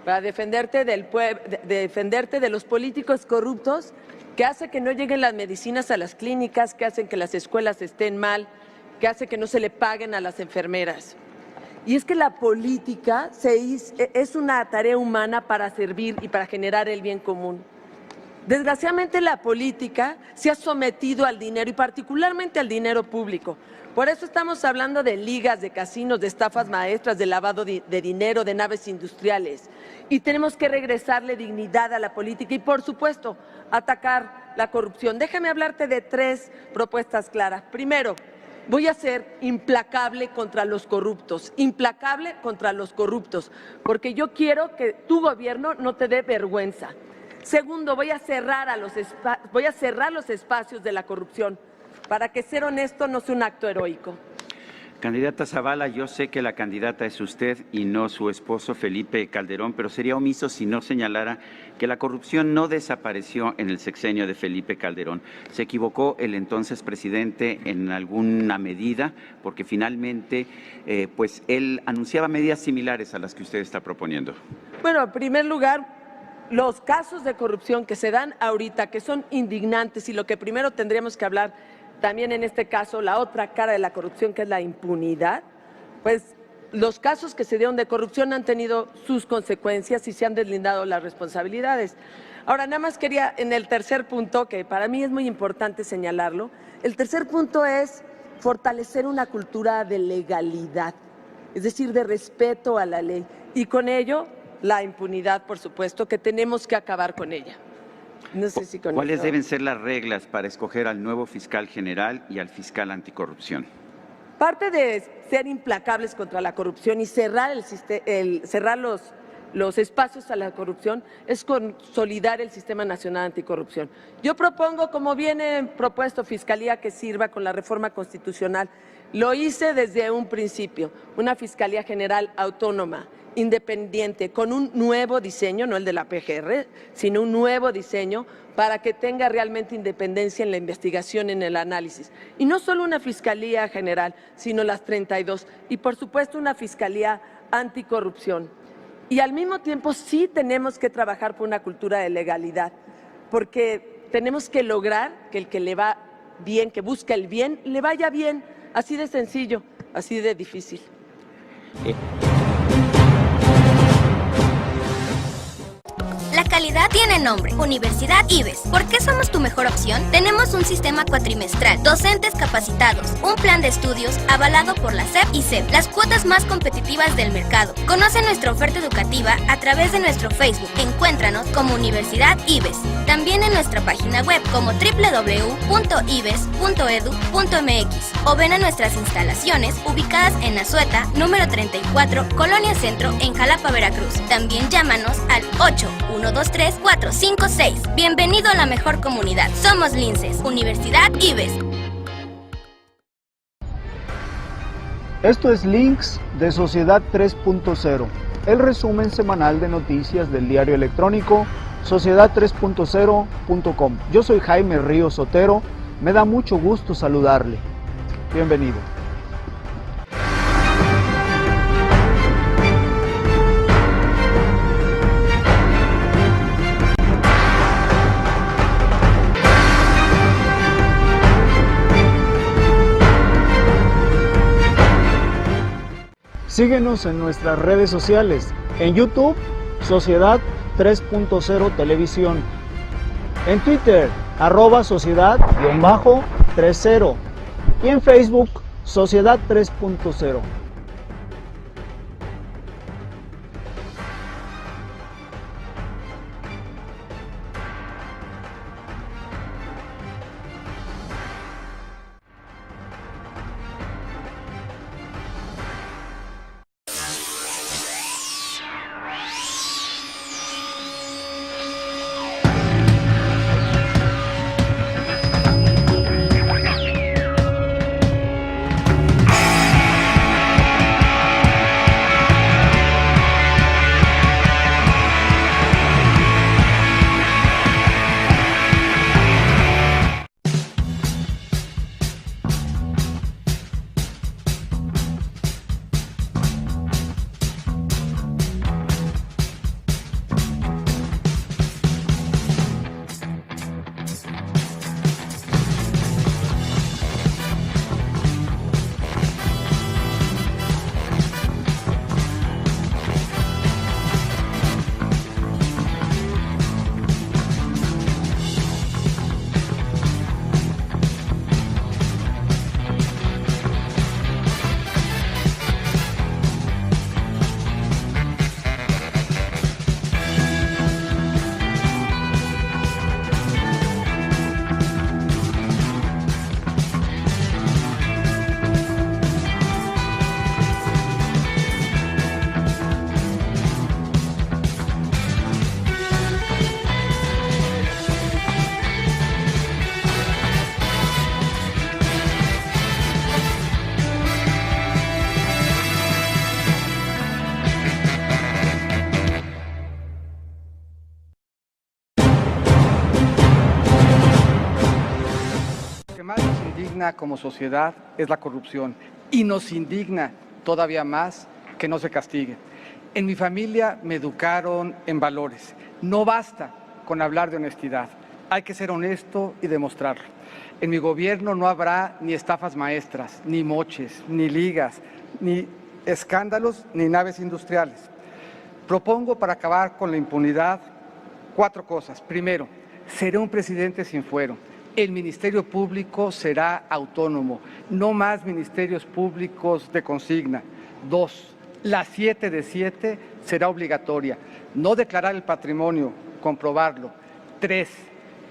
para defenderte del defenderte de los políticos corruptos que hace que no lleguen las medicinas a las clínicas, que hacen que las escuelas estén mal, que hace que no se le paguen a las enfermeras. Y es que la política es una tarea humana para servir y para generar el bien común. Desgraciadamente la política se ha sometido al dinero y particularmente al dinero público. Por eso estamos hablando de ligas, de casinos, de estafas maestras, de lavado de dinero, de naves industriales. Y tenemos que regresarle dignidad a la política y, por supuesto, atacar la corrupción. Déjame hablarte de 3 propuestas claras. Primero, voy a ser implacable contra los corruptos, porque yo quiero que tu gobierno no te dé vergüenza. Segundo, voy a cerrar los espacios de la corrupción, para que ser honesto no sea un acto heroico. Candidata Zavala, yo sé que la candidata es usted y no su esposo Felipe Calderón, pero sería omiso si no señalara que la corrupción no desapareció en el sexenio de Felipe Calderón. ¿Se equivocó el entonces presidente en alguna medida? Porque finalmente, pues él anunciaba medidas similares a las que usted está proponiendo. Bueno, en primer lugar, los casos de corrupción que se dan ahorita, que son indignantes, y lo que primero tendríamos que hablar también en este caso, la otra cara de la corrupción, que es la impunidad, pues los casos que se dieron de corrupción han tenido sus consecuencias y se han deslindado las responsabilidades. Ahora, nada más quería, en el tercer punto, que para mí es muy importante señalarlo, el tercer punto es fortalecer una cultura de legalidad, es decir, de respeto a la ley, y con ello la impunidad, por supuesto, que tenemos que acabar con ella. No sé si con ¿Cuáles esto... deben ser las reglas para escoger al nuevo fiscal general y al fiscal anticorrupción? Parte de ser implacables contra la corrupción y cerrar los espacios a la corrupción es consolidar el Sistema Nacional Anticorrupción. Yo propongo, como viene propuesto, Fiscalía que sirva con la reforma constitucional. Lo hice desde un principio, una Fiscalía General autónoma, independiente, con un nuevo diseño, no el de la PGR, sino un nuevo diseño para que tenga realmente independencia en la investigación, en el análisis. Y no solo una Fiscalía General, sino las 32. Y por supuesto una Fiscalía Anticorrupción. Y al mismo tiempo sí tenemos que trabajar por una cultura de legalidad, porque tenemos que lograr que el que le va bien, que busca el bien, le vaya bien. Así de sencillo, así de difícil. La calidad tiene nombre, Universidad IBES. ¿Por qué somos tu mejor opción? Tenemos un sistema cuatrimestral, docentes capacitados, un plan de estudios avalado por la SEP y CEP, las cuotas más competitivas del mercado. Conoce nuestra oferta educativa a través de nuestro Facebook. Encuéntranos como Universidad IBES. También en nuestra página web como www.ibes.edu.mx o ven a nuestras instalaciones ubicadas en Azueta, número 34, Colonia Centro, en Jalapa, Veracruz. También llámanos al 8123-456. Bienvenido a la mejor comunidad. Somos Linces, Universidad IBES. Esto es Links de Sociedad 3.0, el resumen semanal de noticias del diario electrónico sociedad3.0.com. Yo soy Jaime Ríos Otero, me da mucho gusto saludarle. Bienvenido. Síguenos en nuestras redes sociales, en YouTube, Sociedad 3.0 Televisión, en Twitter, @Sociedad_30 y en Facebook, Sociedad 3.0. Como sociedad es la corrupción y nos indigna todavía más que no se castigue. En mi familia me educaron en valores. No basta con hablar de honestidad, hay que ser honesto y demostrarlo. En mi gobierno no habrá ni estafas maestras, ni moches, ni ligas, ni escándalos, ni naves industriales. Propongo, para acabar con la impunidad, 4 cosas. Primero, seré un presidente sin fuero. El Ministerio Público será autónomo, no más ministerios públicos de consigna. 2, la 7 de 7 será obligatoria. No declarar el patrimonio, comprobarlo. 3,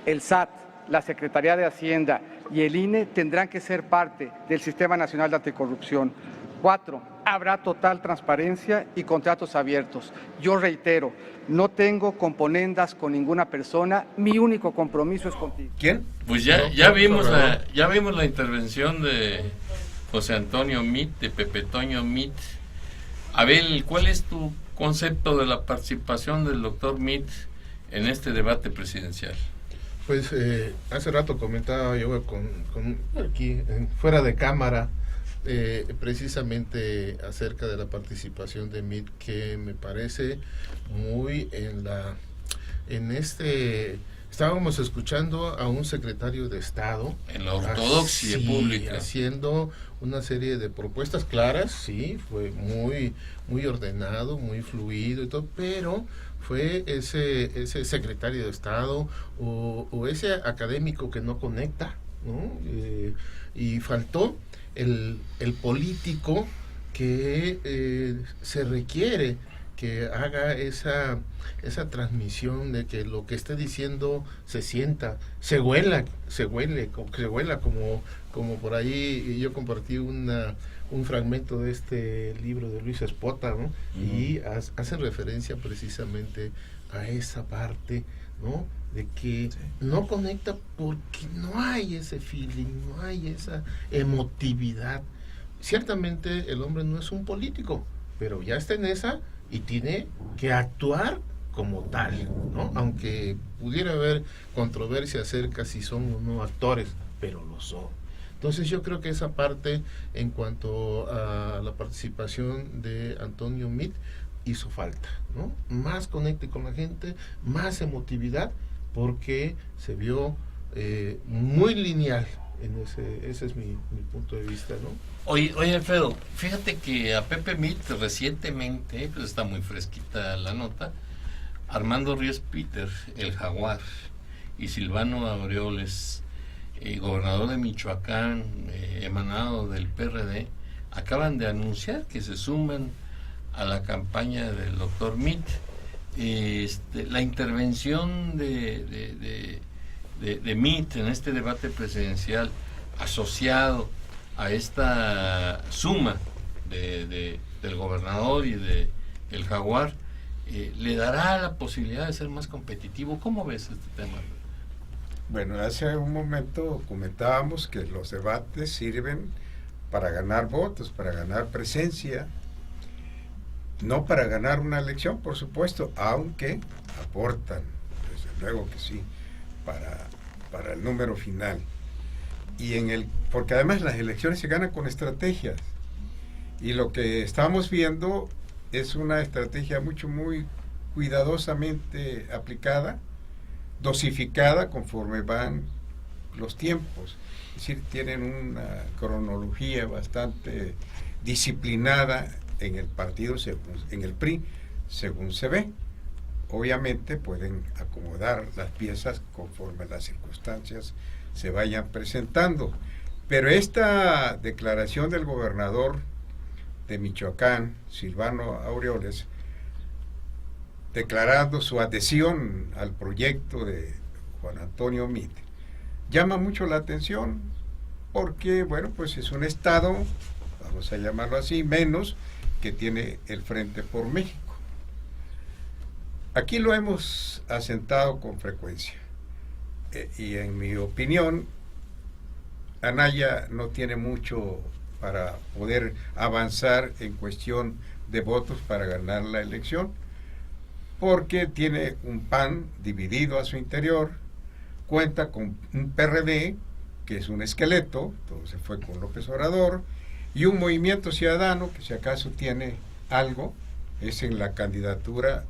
el SAT, la Secretaría de Hacienda y el INE tendrán que ser parte del Sistema Nacional de Anticorrupción. 4, habrá total transparencia y contratos abiertos. Yo reitero, no tengo componendas con ninguna persona, mi único compromiso es contigo. ¿Quién? Pues ya vimos la intervención de José Antonio Meade, de Pepe Toño Meade. Abel, ¿cuál es tu concepto de la participación del doctor Meade en este debate presidencial? Pues hace rato comentaba yo con aquí fuera de cámara precisamente acerca de la participación de Meade, que me parece muy estábamos escuchando a un secretario de Estado en la ortodoxia pública haciendo una serie de propuestas claras, sí, fue muy ordenado, muy fluido y todo, pero fue ese secretario de Estado o ese académico que no conecta, ¿no? Y faltó el político que se requiere que haga esa transmisión de que lo que esté diciendo se sienta, se huela como por ahí yo compartí un fragmento de este libro de Luis Espota, ¿no? Y hace referencia precisamente a esa parte, ¿no? De que no conecta porque no hay ese feeling, no hay esa emotividad. ciertamente el hombre no es un político, pero ya está en esa y tiene que actuar como tal, ¿no? Aunque pudiera haber controversia acerca si son o no actores, pero lo son. Entonces yo creo que esa parte, en cuanto a la participación de Antonio Meade, hizo falta, ¿no? Más conecte con la gente, más emotividad, porque se vio muy lineal en ese es mi punto de vista, ¿no? Oye, Alfredo, fíjate que a Pepe Meade recientemente, pues está muy fresquita la nota, Armando Ríos Peter, el Jaguar, y Silvano Aureoles, gobernador de Michoacán, emanado del PRD, acaban de anunciar que se suman a la campaña del doctor Meade. La intervención de Meade en este debate presidencial, asociado a esta suma del gobernador y del Jaguar, le dará la posibilidad de ser más competitivo. ¿Cómo ves este tema? Bueno, hace un momento comentábamos que los debates sirven para ganar votos, para ganar presencia, no para ganar una elección, por supuesto, aunque aportan, desde luego que sí, para el número final. Porque además las elecciones se ganan con estrategias, y lo que estamos viendo es una estrategia muy cuidadosamente aplicada, dosificada conforme van los tiempos. Es decir, tienen una cronología bastante disciplinada en el partido, en el PRI, según se ve. Obviamente pueden acomodar las piezas conforme las circunstancias se vayan presentando. Pero esta declaración del gobernador de Michoacán, Silvano Aureoles, declarando su adhesión al proyecto de Juan Antonio Meade, llama mucho la atención, porque, bueno, pues es un estado, vamos a llamarlo así, menos que tiene el Frente por México. Aquí lo hemos asentado con frecuencia, y en mi opinión, Anaya no tiene mucho para poder avanzar en cuestión de votos para ganar la elección, porque tiene un PAN dividido a su interior, cuenta con un PRD que es un esqueleto, todo se fue con López Obrador, y un Movimiento Ciudadano que, si acaso tiene algo, es en la candidatura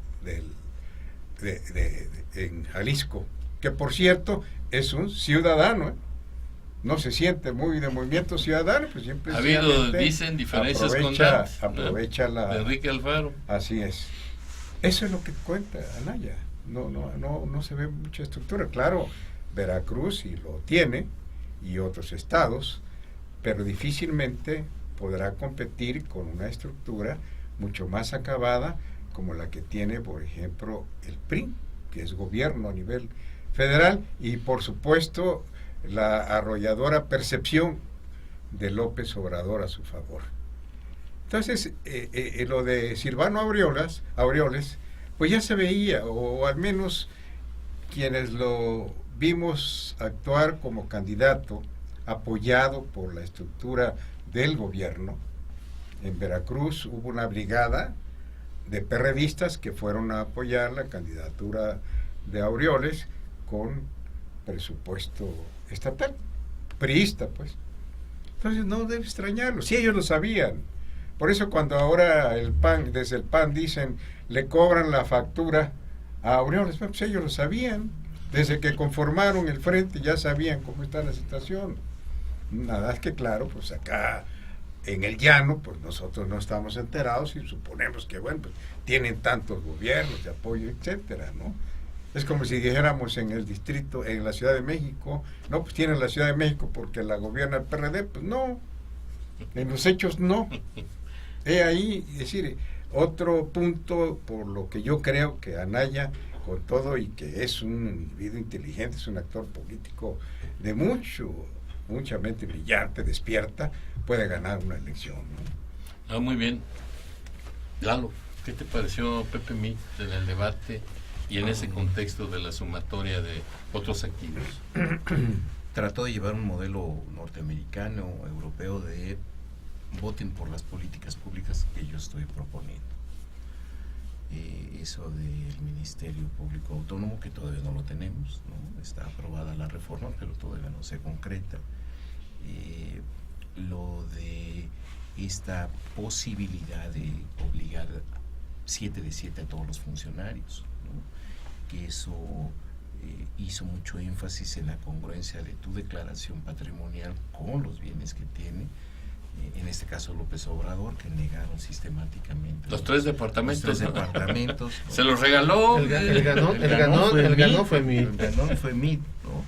en Jalisco, que por cierto es un ciudadano, no se siente muy de Movimiento Ciudadano, pues siempre ha habido, dicen, diferencias aprovecha la de Enrique Alfaro. Así es. Eso es lo que cuenta Anaya. No se ve mucha estructura. Claro, Veracruz sí lo tiene, y otros estados, pero difícilmente podrá competir con una estructura mucho más acabada como la que tiene, por ejemplo, el PRI, que es gobierno a nivel federal, y por supuesto la arrolladora percepción de López Obrador a su favor. Entonces, lo de Silvano Aureoles, pues ya se veía, o al menos quienes lo vimos actuar como candidato, apoyado por la estructura del gobierno. En Veracruz hubo una brigada de perredistas que fueron a apoyar la candidatura de Aureoles con presupuesto estatal, priista, pues. Entonces no debe extrañarlo, si ellos lo sabían. Por eso cuando ahora desde el PAN dicen, le cobran la factura a Aureoles, pues ellos lo sabían. Desde que conformaron el frente ya sabían cómo está la situación. Nada, es que claro, pues acá en el llano, pues nosotros no estamos enterados y suponemos que, bueno, pues tienen tantos gobiernos de apoyo, etcétera, ¿no? Es como si dijéramos en el distrito, en la Ciudad de México, no, pues tienen la Ciudad de México porque la gobierna el PRD, pues no, en los hechos no. Ahí, es decir, otro punto por lo que yo creo que Anaya, con todo y que es un individuo inteligente, es un actor político de mucha mente brillante, despierta, puede ganar una elección, ¿no? Muy bien. Lalo, ¿qué te pareció Pepe Meade en el debate y en ese contexto de la sumatoria de otros activos? Trató de llevar un modelo norteamericano, europeo, de voten por las políticas públicas que yo estoy proponiendo. Eso del Ministerio Público Autónomo, que todavía no lo tenemos, ¿no? Está aprobada la reforma, pero todavía no se concreta. Lo de esta posibilidad de obligar 7 de 7 a todos los funcionarios, ¿no? Que eso hizo mucho énfasis en la congruencia de tu declaración patrimonial con los bienes que tiene. En este caso López Obrador, que negaron sistemáticamente los 3 departamentos. Los 3 departamentos. Se los regaló. El ganón fue MIT. El ganón fue MIT, ¿no?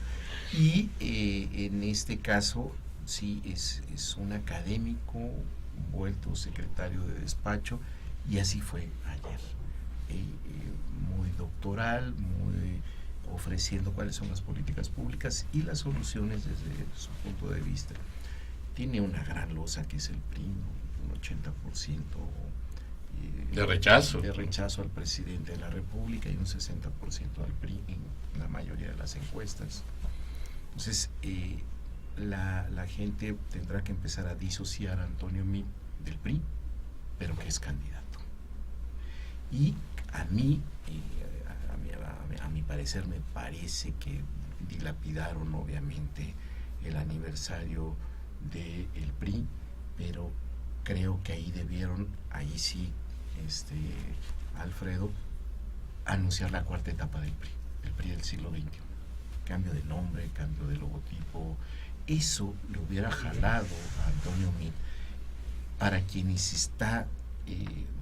Y en este caso sí es un académico vuelto secretario de despacho, y así fue ayer. Muy doctoral, muy ofreciendo cuáles son las políticas públicas y las soluciones desde su punto de vista. Tiene una gran losa que es el PRI, un 80% de rechazo al presidente de la República y un 60% al PRI en la mayoría de las encuestas. Entonces, la gente tendrá que empezar a disociar a Antonio Meade del PRI, pero que es candidato. Y a mí, a mi parecer, me parece que dilapidaron obviamente el aniversario del PRI, pero creo que ahí sí, Alfredo, anunciar la 4ª etapa del PRI del siglo XXI. Cambio de nombre, cambio de logotipo. Eso le hubiera jalado a Antonio Meade, para quienes está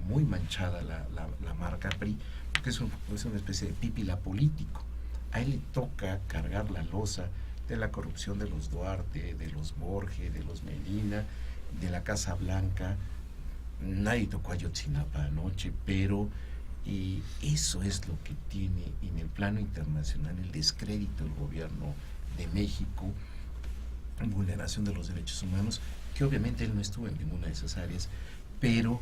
muy manchada la marca PRI, porque es una especie de pípila político. A él le toca cargar la losa de la corrupción de los Duarte, de los Borges, de los Medina, de la Casa Blanca. Nadie tocó a Ayotzinapa anoche, pero eso es lo que tiene en el plano internacional el descrédito del gobierno de México, vulneración de los derechos humanos, que obviamente él no estuvo en ninguna de esas áreas, pero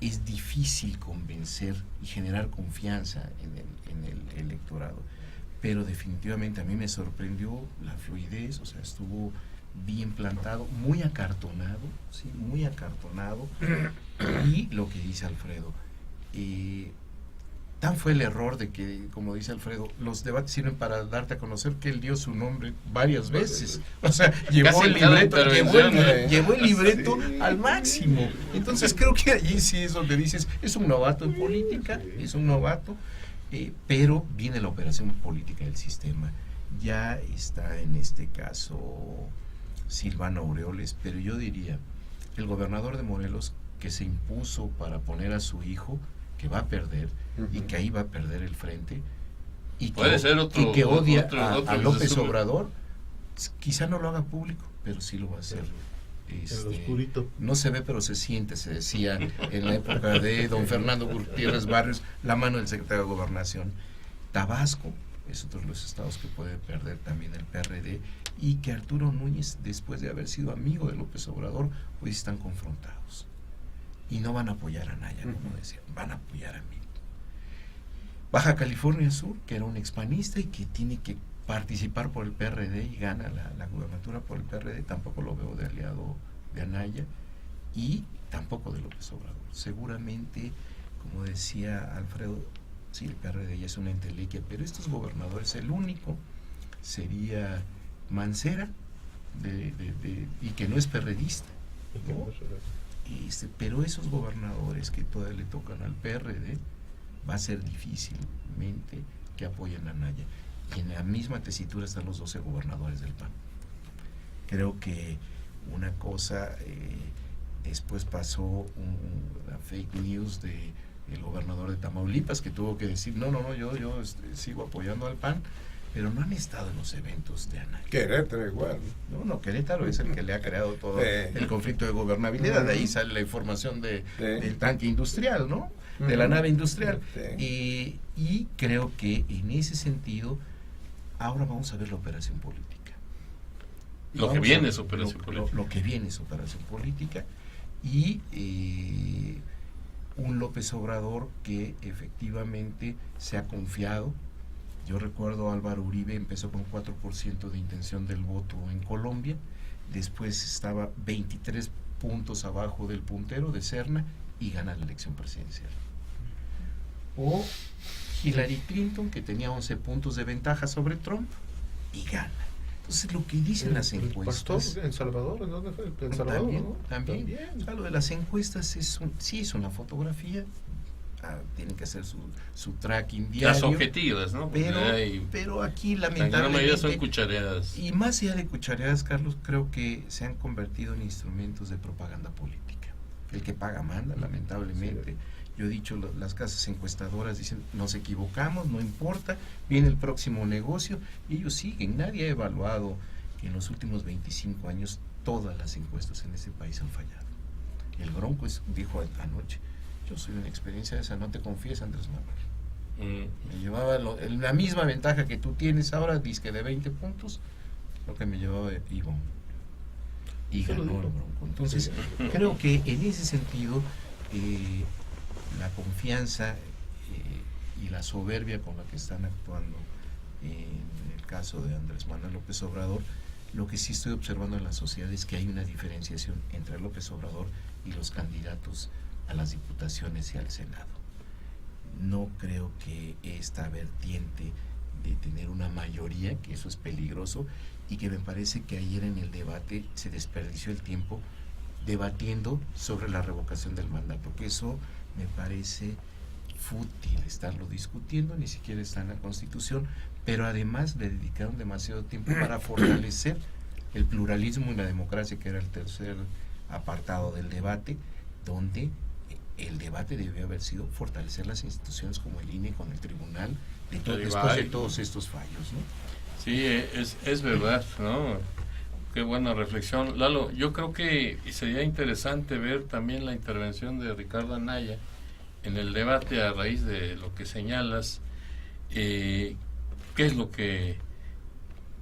es difícil convencer y generar confianza en el electorado. Pero definitivamente a mí me sorprendió la fluidez, o sea, estuvo bien plantado, muy acartonado, ¿sí? Muy acartonado. Y lo que dice Alfredo, tan fue el error de que, como dice Alfredo, los debates sirven para darte a conocer que él dio su nombre varias veces. O sea, llevó el libreto al máximo. Entonces creo que allí sí es donde dices, es un novato en política, es un novato, pero viene la operación política del sistema. Ya está en este caso Silvano Aureoles, pero yo diría, el gobernador de Morelos, que se impuso para poner a su hijo, que va a perder, y que ahí va a perder el frente, y que odia a López Obrador, quizá no lo haga público, pero sí lo va a hacer. No se ve, pero se siente, se decía en la época de don Fernando Gutiérrez Barrios, la mano del secretario de Gobernación. Tabasco es otro de los estados que puede perder también el PRD, y que Arturo Núñez, después de haber sido amigo de López Obrador, hoy están confrontados y no van a apoyar a Naya, como decía, van a apoyar a mí. Baja California Sur, que era un expanista y que tiene que participar por el PRD y gana la gubernatura por el PRD, tampoco lo veo de aliado de Anaya, y tampoco de López Obrador. Seguramente, como decía Alfredo, sí, el PRD ya es una entelequia, pero estos gobernadores, el único sería Mancera, y que no es perredista, ¿no? Pero esos gobernadores que todavía le tocan al PRD, va a ser difícilmente que apoyen a Anaya. Y en la misma tesitura están los 12 gobernadores del PAN. Creo que una cosa, después pasó una fake news de el gobernador de Tamaulipas, que tuvo que decir, no, yo sigo apoyando al PAN, pero no han estado en los eventos de Anaya. Querétaro igual. No, Querétaro es el que le ha creado todo el conflicto de gobernabilidad. De ahí sale la información del tanque industrial, ¿no? De la nave industrial. Y creo que en ese sentido, ahora vamos a ver la operación política. Lo que viene es operación política. Lo que viene es operación política. Y un López Obrador que efectivamente se ha confiado. Yo recuerdo Álvaro Uribe empezó con 4% de intención del voto en Colombia, después estaba 23 puntos abajo del puntero de Serna y gana la elección presidencial. O Hillary Clinton, que tenía 11 puntos de ventaja sobre Trump y gana. Entonces, lo que dicen las encuestas... ¿En Salvador? ¿En dónde fue? En Salvador, también, ¿no? También. O sea, lo de las encuestas sí es una fotografía. Tienen que hacer su tracking diario. Las objetivas, ¿no? Pero aquí, la lamentablemente... mayoría son cuchareadas. Y más allá de cuchareadas, Carlos, creo que se han convertido en instrumentos de propaganda política. El que paga manda, lamentablemente. Sí. Yo he dicho, las casas encuestadoras dicen, nos equivocamos, no importa, viene el próximo negocio, y ellos siguen. Nadie ha evaluado que en los últimos 25 años todas las encuestas en este país han fallado. El Bronco dijo anoche, yo soy una experiencia de esa, no te confíes, Andrés Manuel. Me llevaba la misma ventaja que tú tienes ahora, disque de 20 puntos, lo que me llevaba Ivonne. Y ganó el Bronco. Entonces, creo que en ese sentido, la confianza y la soberbia con la que están actuando en el caso de Andrés Manuel López Obrador, lo que sí estoy observando en la sociedad es que hay una diferenciación entre López Obrador y los candidatos a las diputaciones y al Senado. No creo que esta vertiente de tener una mayoría, que eso es peligroso, y que me parece que ayer en el debate se desperdició el tiempo debatiendo sobre la revocación del mandato, que eso me parece fútil estarlo discutiendo, ni siquiera está en la Constitución, pero además le dedicaron demasiado tiempo para fortalecer el pluralismo y la democracia, que era el tercer apartado del debate, donde el debate debió haber sido fortalecer las instituciones como el INE con el tribunal, después de todos estos fallos, ¿no? Sí, es verdad, ¿no? Qué buena reflexión. Lalo, yo creo que sería interesante ver también la intervención de Ricardo Anaya en el debate a raíz de lo que señalas. ¿Qué es lo que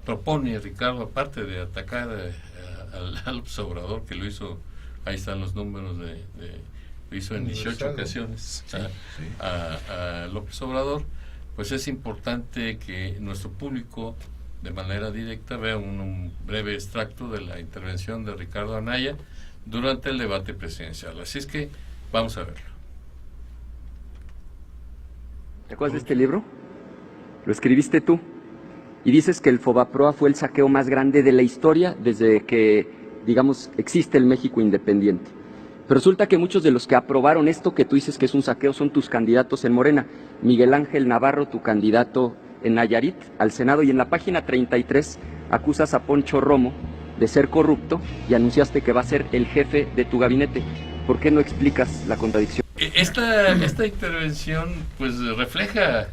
propone Ricardo, aparte de atacar al observador, que lo hizo, ahí están los números lo hizo en 18 ocasiones a López Obrador? Pues es importante que nuestro público de manera directa vea un breve extracto de la intervención de Ricardo Anaya durante el debate presidencial. Así es que vamos a verlo. ¿Te acuerdas de este libro? Lo escribiste tú y dices que el Fobaproa fue el saqueo más grande de la historia desde que, digamos, existe el México independiente. Pero resulta que muchos de los que aprobaron esto que tú dices que es un saqueo son tus candidatos en Morena. Miguel Ángel Navarro, tu candidato en Nayarit al Senado, y en la página 33 acusas a Poncho Romo de ser corrupto y anunciaste que va a ser el jefe de tu gabinete. ¿Por qué no explicas la contradicción? Esta intervención pues refleja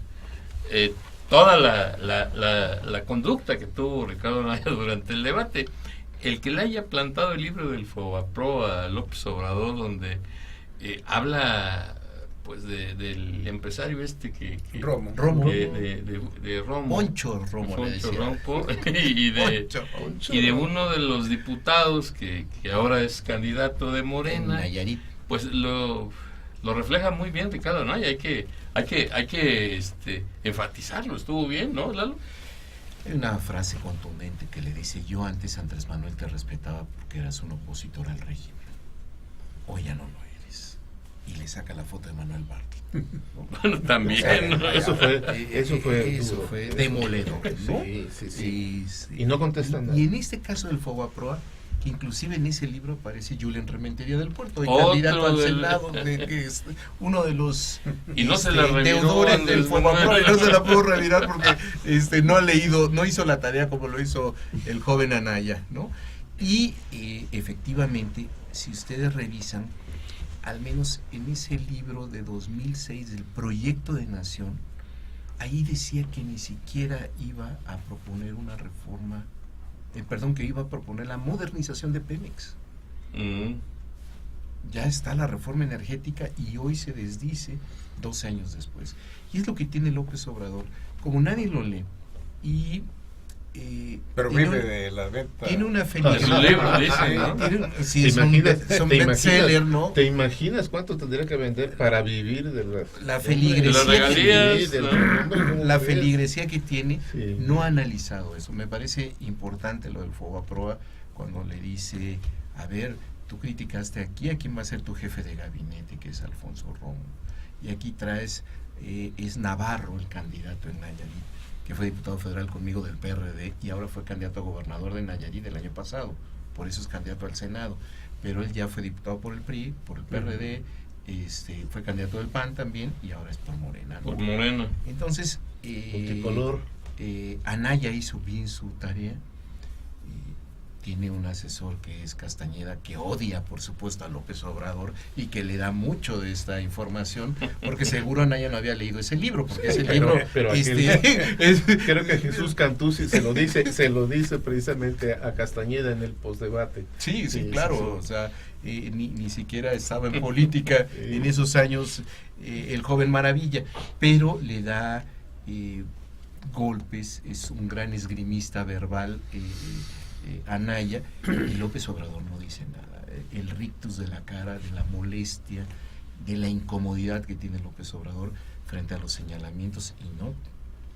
toda la conducta que tuvo Ricardo Anaya durante el debate. El que le haya plantado el libro del Fobaproa a López Obrador, donde habla pues del empresario Romo. De Romo, Poncho Romo y de uno de los diputados que ahora es candidato de Morena, Nayarit. Pues lo refleja muy bien Ricardo Anaya. Hay que enfatizarlo. Estuvo bien, ¿no, Lalo? Hay una frase contundente que le dice: yo antes, Andrés Manuel, te respetaba porque eras un opositor al régimen, hoy ya no lo eres. Y le saca la foto de Manuel Bartlett. Bueno, también, ¿no? Eso fue demoledor, ¿no? Sí. Y no contestan nada. Y en este caso del Fobaproa, que inclusive en ese libro aparece Julen Rementería del Puerto, el candidato al Senado, que es uno de los y no se la deudores del Fobaproa, y no se la pudo revirar porque no hizo la tarea como lo hizo el joven Anaya, ¿no? Y efectivamente, si ustedes revisan, al menos en ese libro de 2006 del Proyecto de Nación, ahí decía que ni siquiera iba a proponer una reforma, que iba a proponer la modernización de Pemex. Ya está la reforma energética y hoy se desdice 12 años después. Y es lo que tiene López Obrador, como nadie lo lee, y pero vive de la venta. Tiene una feligresía. ¿no? ¿Te imaginas cuánto tendría que vender para vivir de la feligresía? La feligresía que tiene, no ha analizado eso. Me parece importante lo del Fobaproa cuando le dice: a ver, tú criticaste aquí a quién va a ser tu jefe de gabinete, que es Alfonso Romo, y aquí traes, es Navarro el candidato en Nayarit, que fue diputado federal conmigo del PRD y ahora fue candidato a gobernador de Nayarit el año pasado, por eso es candidato al Senado, pero él ya fue diputado por el PRI, por el PRD, fue candidato del PAN también y ahora es por Morena, ¿no? Por Morena. Entonces, multicolor. Anaya hizo bien su tarea. Tiene un asesor que es Castañeda, que odia, por supuesto, a López Obrador y que le da mucho de esta información, porque seguro Anaya no había leído ese libro, porque ese libro... Pero creo que Jesús Cantú se lo dice precisamente a Castañeda en el postdebate. Sí, claro, o sea, ni siquiera estaba en política en esos años el joven maravilla, pero le da golpes, es un gran esgrimista verbal, Anaya, y López Obrador no dice nada. El rictus de la cara, de la molestia, de la incomodidad que tiene López Obrador frente a los señalamientos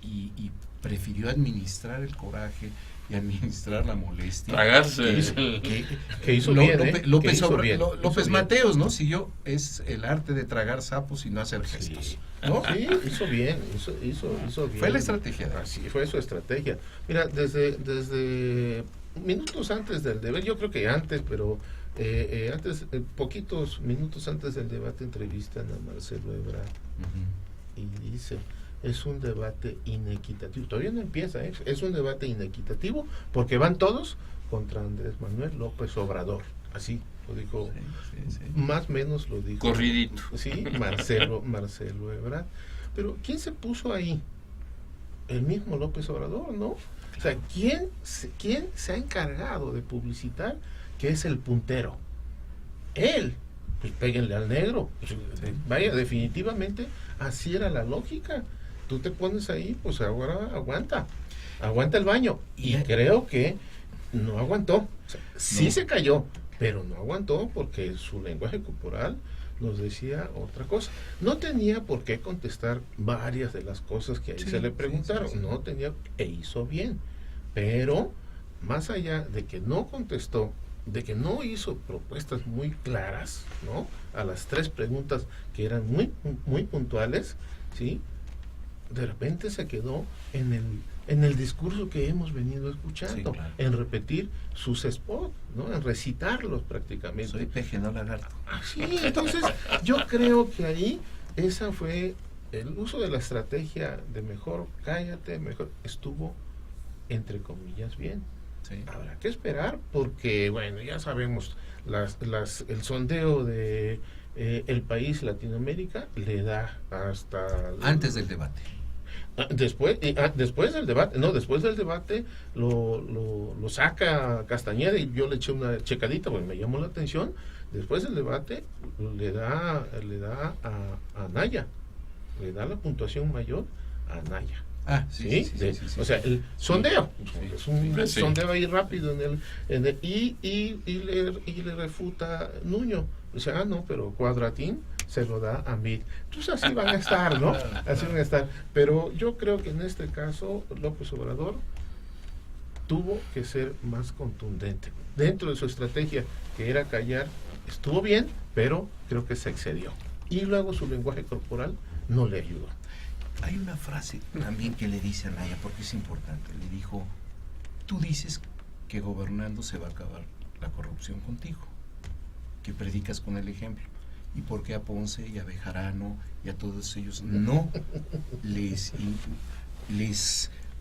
y prefirió administrar el coraje y administrar la molestia. Tragarse. Que hizo bien, López Mateos, ¿no? Siguió, es el arte de tragar sapos y no hacer gestos. ¿No? Sí, hizo bien. Fue la estrategia. Sí, fue su estrategia. Mira, desde minutos antes del debate, yo creo que antes, pero poquitos minutos antes del debate entrevistan a Marcelo Ebrard y dice: es un debate inequitativo. Todavía no empieza, es un debate inequitativo porque van todos contra Andrés Manuel López Obrador. Así lo dijo, más o menos lo dijo. Corridito. Sí, Marcelo Ebrard. Pero ¿quién se puso ahí? El mismo López Obrador, ¿no? O sea, ¿quién se ha encargado de publicitar que es el puntero? Él. Pues péguenle al negro. Pues, vaya, definitivamente así era la lógica. Tú te pones ahí, pues ahora aguanta el baño. Y creo que no aguantó. O sea, sí se cayó, pero no aguantó porque su lenguaje corporal nos decía otra cosa. No tenía por qué contestar varias de las cosas que ahí se le preguntaron. No tenía, hizo bien. Pero más allá de que no contestó, de que no hizo propuestas muy claras, ¿no? A las 3 preguntas que eran muy puntuales, ¿sí? De repente se quedó en el discurso que hemos venido escuchando, en repetir sus spots, ¿no? En recitarlos prácticamente. Soy peje, no lagarto. Sí, entonces yo creo que ahí esa fue el uso de la estrategia de mejor cállate, mejor, estuvo entre comillas bien. Habrá que esperar porque, bueno, ya sabemos, el sondeo de El País Latinoamérica le da hasta... Antes del debate. Después del debate lo saca Castañeda y yo le eché una checadita porque me llamó la atención. Después del debate le da a Anaya, le da la puntuación mayor a Anaya. Sí. O sea, el sondeo es un sondeo ahí rápido y le refuta Nuño. O sea, no, pero Cuadratín se lo da a Meade. Entonces así van a estar, ¿no? Así van a estar. Pero yo creo que en este caso López Obrador tuvo que ser más contundente. Dentro de su estrategia, que era callar, estuvo bien, pero creo que se excedió. Y luego su lenguaje corporal no le ayudó. Hay una frase también que le dice a Anaya, porque es importante. Le dijo: tú dices que gobernando se va a acabar la corrupción contigo, que predicas con el ejemplo. ¿Y por qué a Ponce y a Bejarano y a todos ellos no les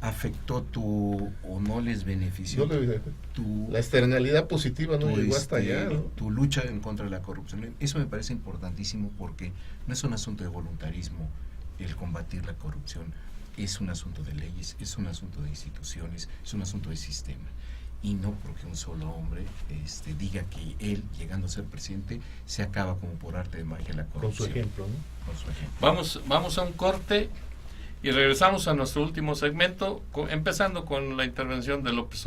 afectó o no les benefició la externalidad positiva no llegó hasta allá, ¿no? Tu lucha en contra de la corrupción? Eso me parece importantísimo porque no es un asunto de voluntarismo el combatir la corrupción, es un asunto de leyes, es un asunto de instituciones, es un asunto de sistema, y no porque un solo hombre diga que él, llegando a ser presidente, se acaba como por arte de magia la corrupción. Con su ejemplo, ¿no? Con su ejemplo. Vamos a un corte y regresamos a nuestro último segmento, empezando con la intervención de López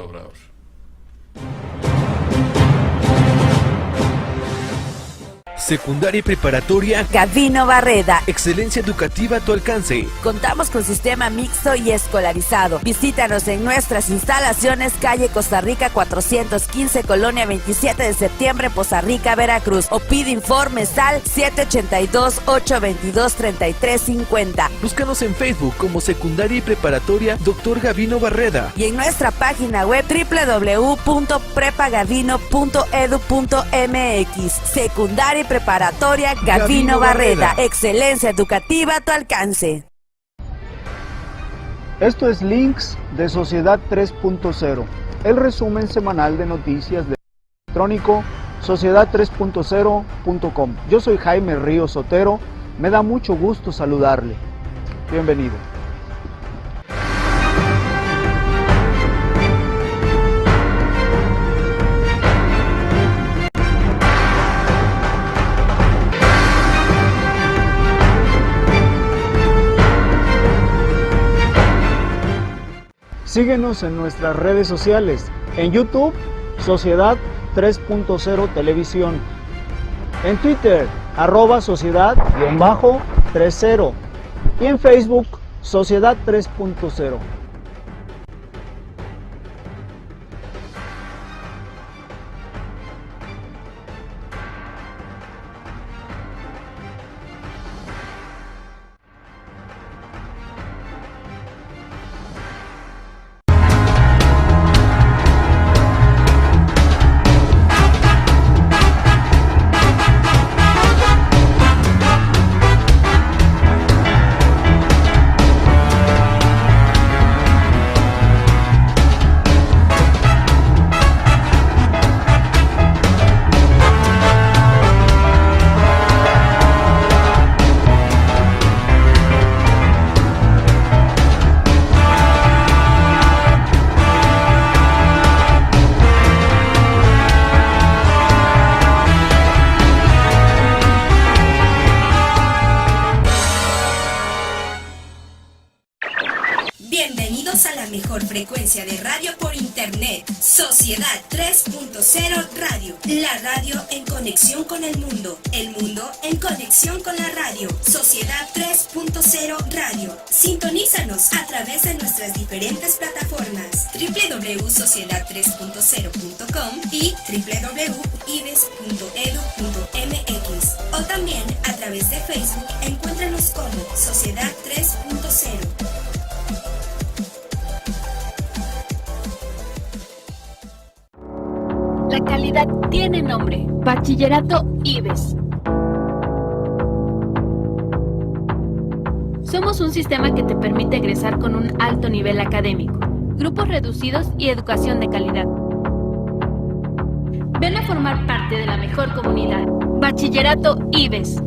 Secundaria y preparatoria Gavino Barreda. Excelencia educativa a tu alcance. Contamos con sistema mixto y escolarizado. Visítanos en nuestras instalaciones, calle Costa Rica 415, Colonia 27 de septiembre, Poza Rica, Veracruz. O pide informes al 782-822-3350. Búscanos en Facebook como Secundaria y Preparatoria Dr. Gavino Barreda. Y en nuestra página web www.prepagavino.edu.mx. Secundaria y preparatoria Gavino Barreda. Excelencia educativa a tu alcance. Esto es Links de Sociedad 3.0, el resumen semanal de noticias del electrónico sociedad3.0.com. Yo soy Jaime Ríos Sotero, me da mucho gusto saludarle. Bienvenido. Síguenos en nuestras redes sociales, en YouTube, Sociedad 3.0 Televisión, en Twitter, @sociedad_30 y en Facebook, Sociedad 3.0. Bienvenidos a la mejor frecuencia de radio por internet, Sociedad 3.0 Radio. La radio en conexión con el mundo en conexión con la radio. Sociedad 3.0 Radio. Sintonízanos a través de nuestras diferentes plataformas www.sociedad3.0.com y www.ibes.edu.mx, o también a través de Facebook. Encuéntranos como Sociedad 3.0. La calidad tiene nombre. Bachillerato IBES. Somos un sistema que te permite egresar con un alto nivel académico, grupos reducidos y educación de calidad. Ven a formar parte de la mejor comunidad. Bachillerato IBES.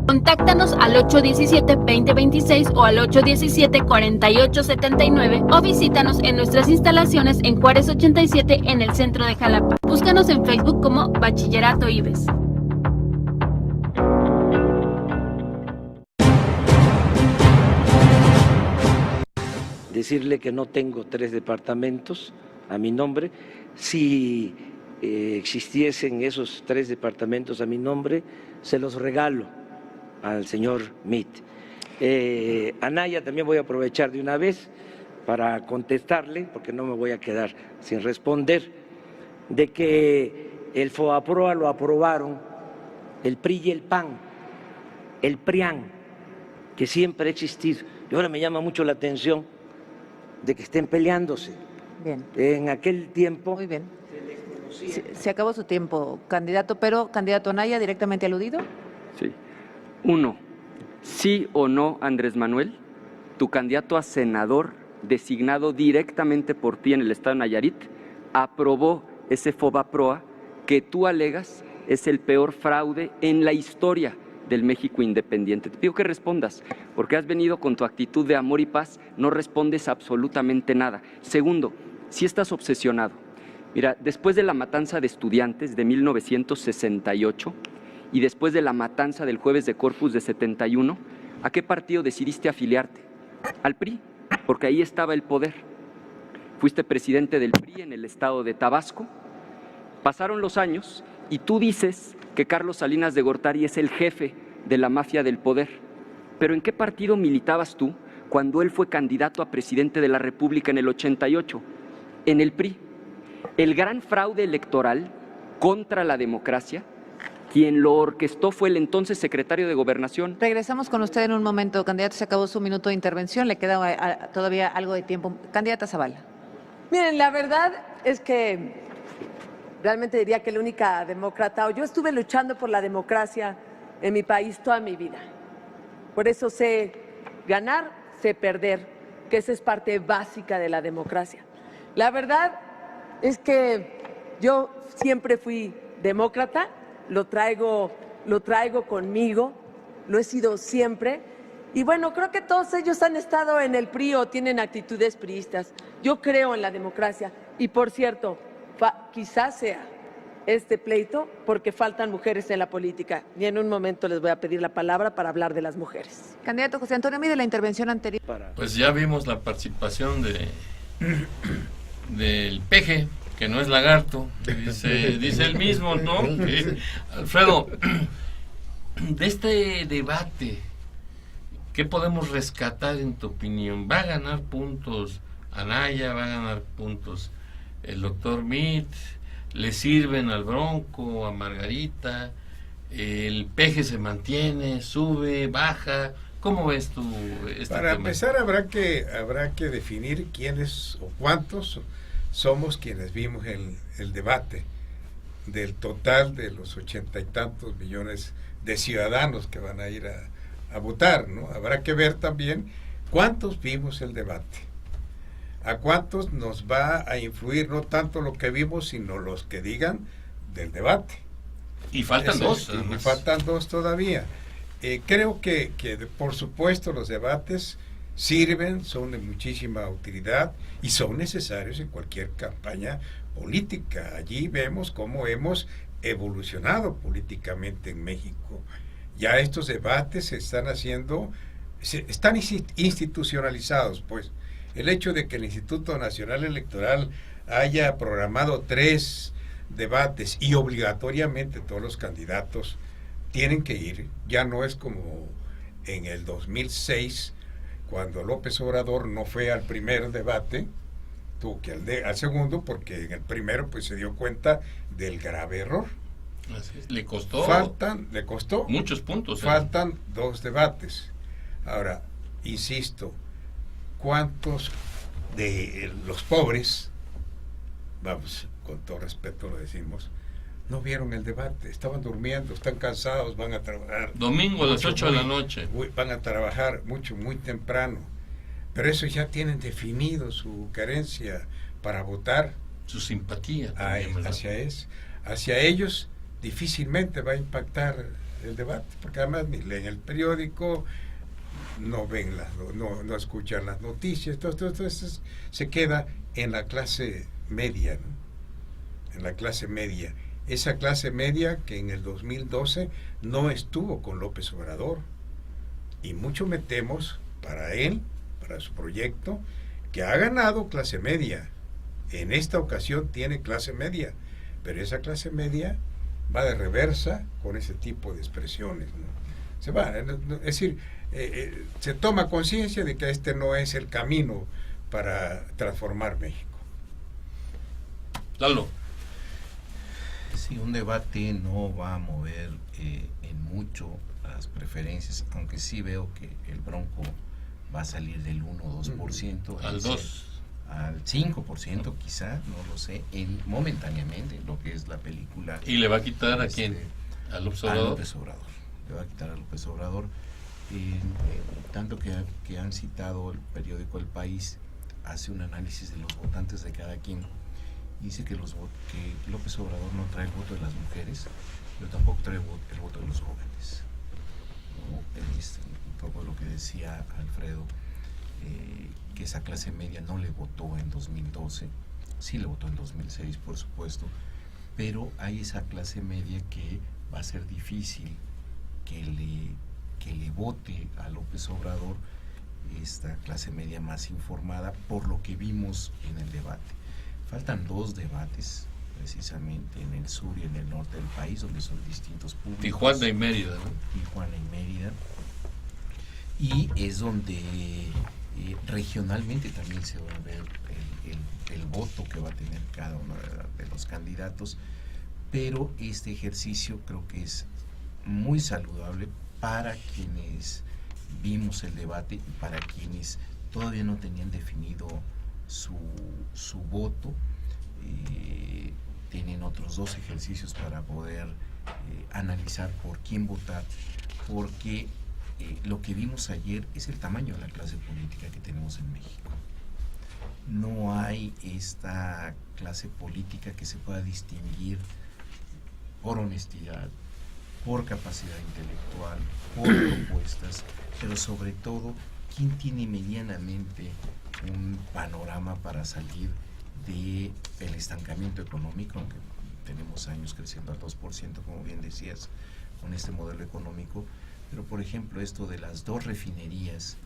Contáctanos al 817-2026 o al 817-4879 o visítanos en nuestras instalaciones en Juárez 87 en el centro de Jalapa. Búscanos en Facebook como Bachillerato IBES. Decirle que no tengo 3 departamentos a mi nombre. Si existiesen esos 3 departamentos a mi nombre, se los regalo al señor Mit. Anaya, también voy a aprovechar de una vez para contestarle, porque no me voy a quedar sin responder, de que el FOBAPROA lo aprobaron el PRI y el PAN, el PRIAN, que siempre ha existido. Y ahora me llama mucho la atención de que estén peleándose. Bien. En aquel tiempo... Muy bien. Se acabó su tiempo, candidato, pero candidato Anaya, directamente aludido. Sí. 1. ¿Sí o no, Andrés Manuel, tu candidato a senador designado directamente por ti en el estado de Nayarit aprobó ese FOBAPROA que tú alegas es el peor fraude en la historia del México independiente? Te pido que respondas, porque has venido con tu actitud de amor y paz, no respondes absolutamente nada. Segundo, si estás obsesionado. Mira, después de la matanza de estudiantes de 1968 y después de la matanza del Jueves de Corpus de 71, ¿a qué partido decidiste afiliarte? Al PRI, porque ahí estaba el poder. Fuiste presidente del PRI en el estado de Tabasco. Pasaron los años y tú dices que Carlos Salinas de Gortari es el jefe de la mafia del poder. Pero ¿en qué partido militabas tú cuando él fue candidato a presidente de la República en el 88? En el PRI. El gran fraude electoral contra la democracia, quien lo orquestó fue el entonces secretario de Gobernación. Regresamos con usted en un momento, candidato. Se acabó su minuto de intervención, le queda todavía algo de tiempo. Candidata Zavala. Miren, la verdad es que realmente diría que la única demócrata, o yo estuve luchando por la democracia en mi país toda mi vida. Por eso sé ganar, sé perder, que esa es parte básica de la democracia. La verdad es que yo siempre fui demócrata, lo traigo conmigo, lo he sido siempre. Y bueno, creo que todos ellos han estado en el PRI o tienen actitudes priistas. Yo creo en la democracia y, por cierto, quizás sea este pleito porque faltan mujeres en la política. Y en un momento les voy a pedir la palabra para hablar de las mujeres. Candidato José Antonio Meade, la intervención anterior. Pues ya vimos la participación del peje, que no es lagarto, dice él mismo, ¿no? Alfredo, de este debate, ¿qué podemos rescatar en tu opinión? ¿Va a ganar puntos Anaya? ¿Va a ganar puntos el doctor Meade? ¿Le sirven al Bronco, a Margarita? ¿El peje se mantiene, sube, baja? ¿Cómo ves tú este Para tema? empezar habrá que definir quiénes o cuántos somos quienes vimos el debate del total de los 80 y tantos millones de ciudadanos que van a ir a votar, ¿no? Habrá que ver también cuántos vimos el debate, a cuántos nos va a influir no tanto lo que vimos, sino los que digan del debate. Y faltan dos. Y faltan dos todavía. Creo que por supuesto los debates sirven, son de muchísima utilidad y son necesarios en cualquier campaña política. Allí vemos cómo hemos evolucionado políticamente en México. Ya estos debates se están haciendo, están institucionalizados, pues. El hecho de que el Instituto Nacional Electoral haya programado 3 debates y obligatoriamente todos los candidatos tienen que ir, ya no es como en el 2006, cuando López Obrador no fue al primer debate, tuvo que al segundo, porque en el primero pues se dio cuenta del grave error. Así es. Le costó muchos puntos. Faltan 2 debates. Ahora, insisto, ¿cuántos de los pobres, vamos, con todo respeto lo decimos, no vieron el debate? Estaban durmiendo, están cansados, van a trabajar. Domingo a las 8 de la noche. Van a trabajar muy temprano. Pero eso ya tienen definido su carencia para votar. Su simpatía. Hacia ellos difícilmente va a impactar el debate, porque además ni leen el periódico, no ven no escuchan las noticias, todo se queda en la clase media, ¿no? En la clase media. Esa clase media que en el 2012 no estuvo con López Obrador. Y mucho me temos para él, para su proyecto, que ha ganado clase media. En esta ocasión tiene clase media, pero esa clase media va de reversa con ese tipo de expresiones, ¿no? Se va, es decir, se toma conciencia de que este no es el camino para transformar México. Lalo. Sí, un debate no va a mover en mucho las preferencias, aunque sí veo que el Bronco va a salir del 1 o 2%. Al 2%. Al 5% quizá, no lo sé, momentáneamente, lo que es la película. ¿Y le va a quitar a quién? ¿Al López Obrador? A López Obrador. Le va a quitar a López Obrador. Tanto que han citado el periódico El País, hace un análisis de los votantes de cada quien. Dice que López Obrador no trae el voto de las mujeres, pero tampoco trae el voto de los jóvenes. Un poco lo que decía Alfredo, que esa clase media no le votó en 2012, sí le votó en 2006, por supuesto, pero hay esa clase media que va a ser difícil que le vote a López Obrador, esta clase media más informada, por lo que vimos en el debate. Faltan 2 debates precisamente en el sur y en el norte del país, donde son distintos públicos. Tijuana y Mérida, ¿no? Tijuana y Mérida. Y es donde regionalmente también se va a ver el voto que va a tener cada uno de los candidatos, pero este ejercicio creo que es muy saludable para quienes vimos el debate y para quienes todavía no tenían definido su voto. Tienen otros 2 ejercicios para poder analizar por quién votar, porque lo que vimos ayer es el tamaño de la clase política que tenemos en México. No hay esta clase política que se pueda distinguir por honestidad, por capacidad intelectual, por propuestas, pero sobre todo, ¿quién tiene medianamente un panorama para salir del estancamiento económico, aunque tenemos años creciendo al 2%, como bien decías, con este modelo económico? Pero, por ejemplo, esto de las 2 refinerías,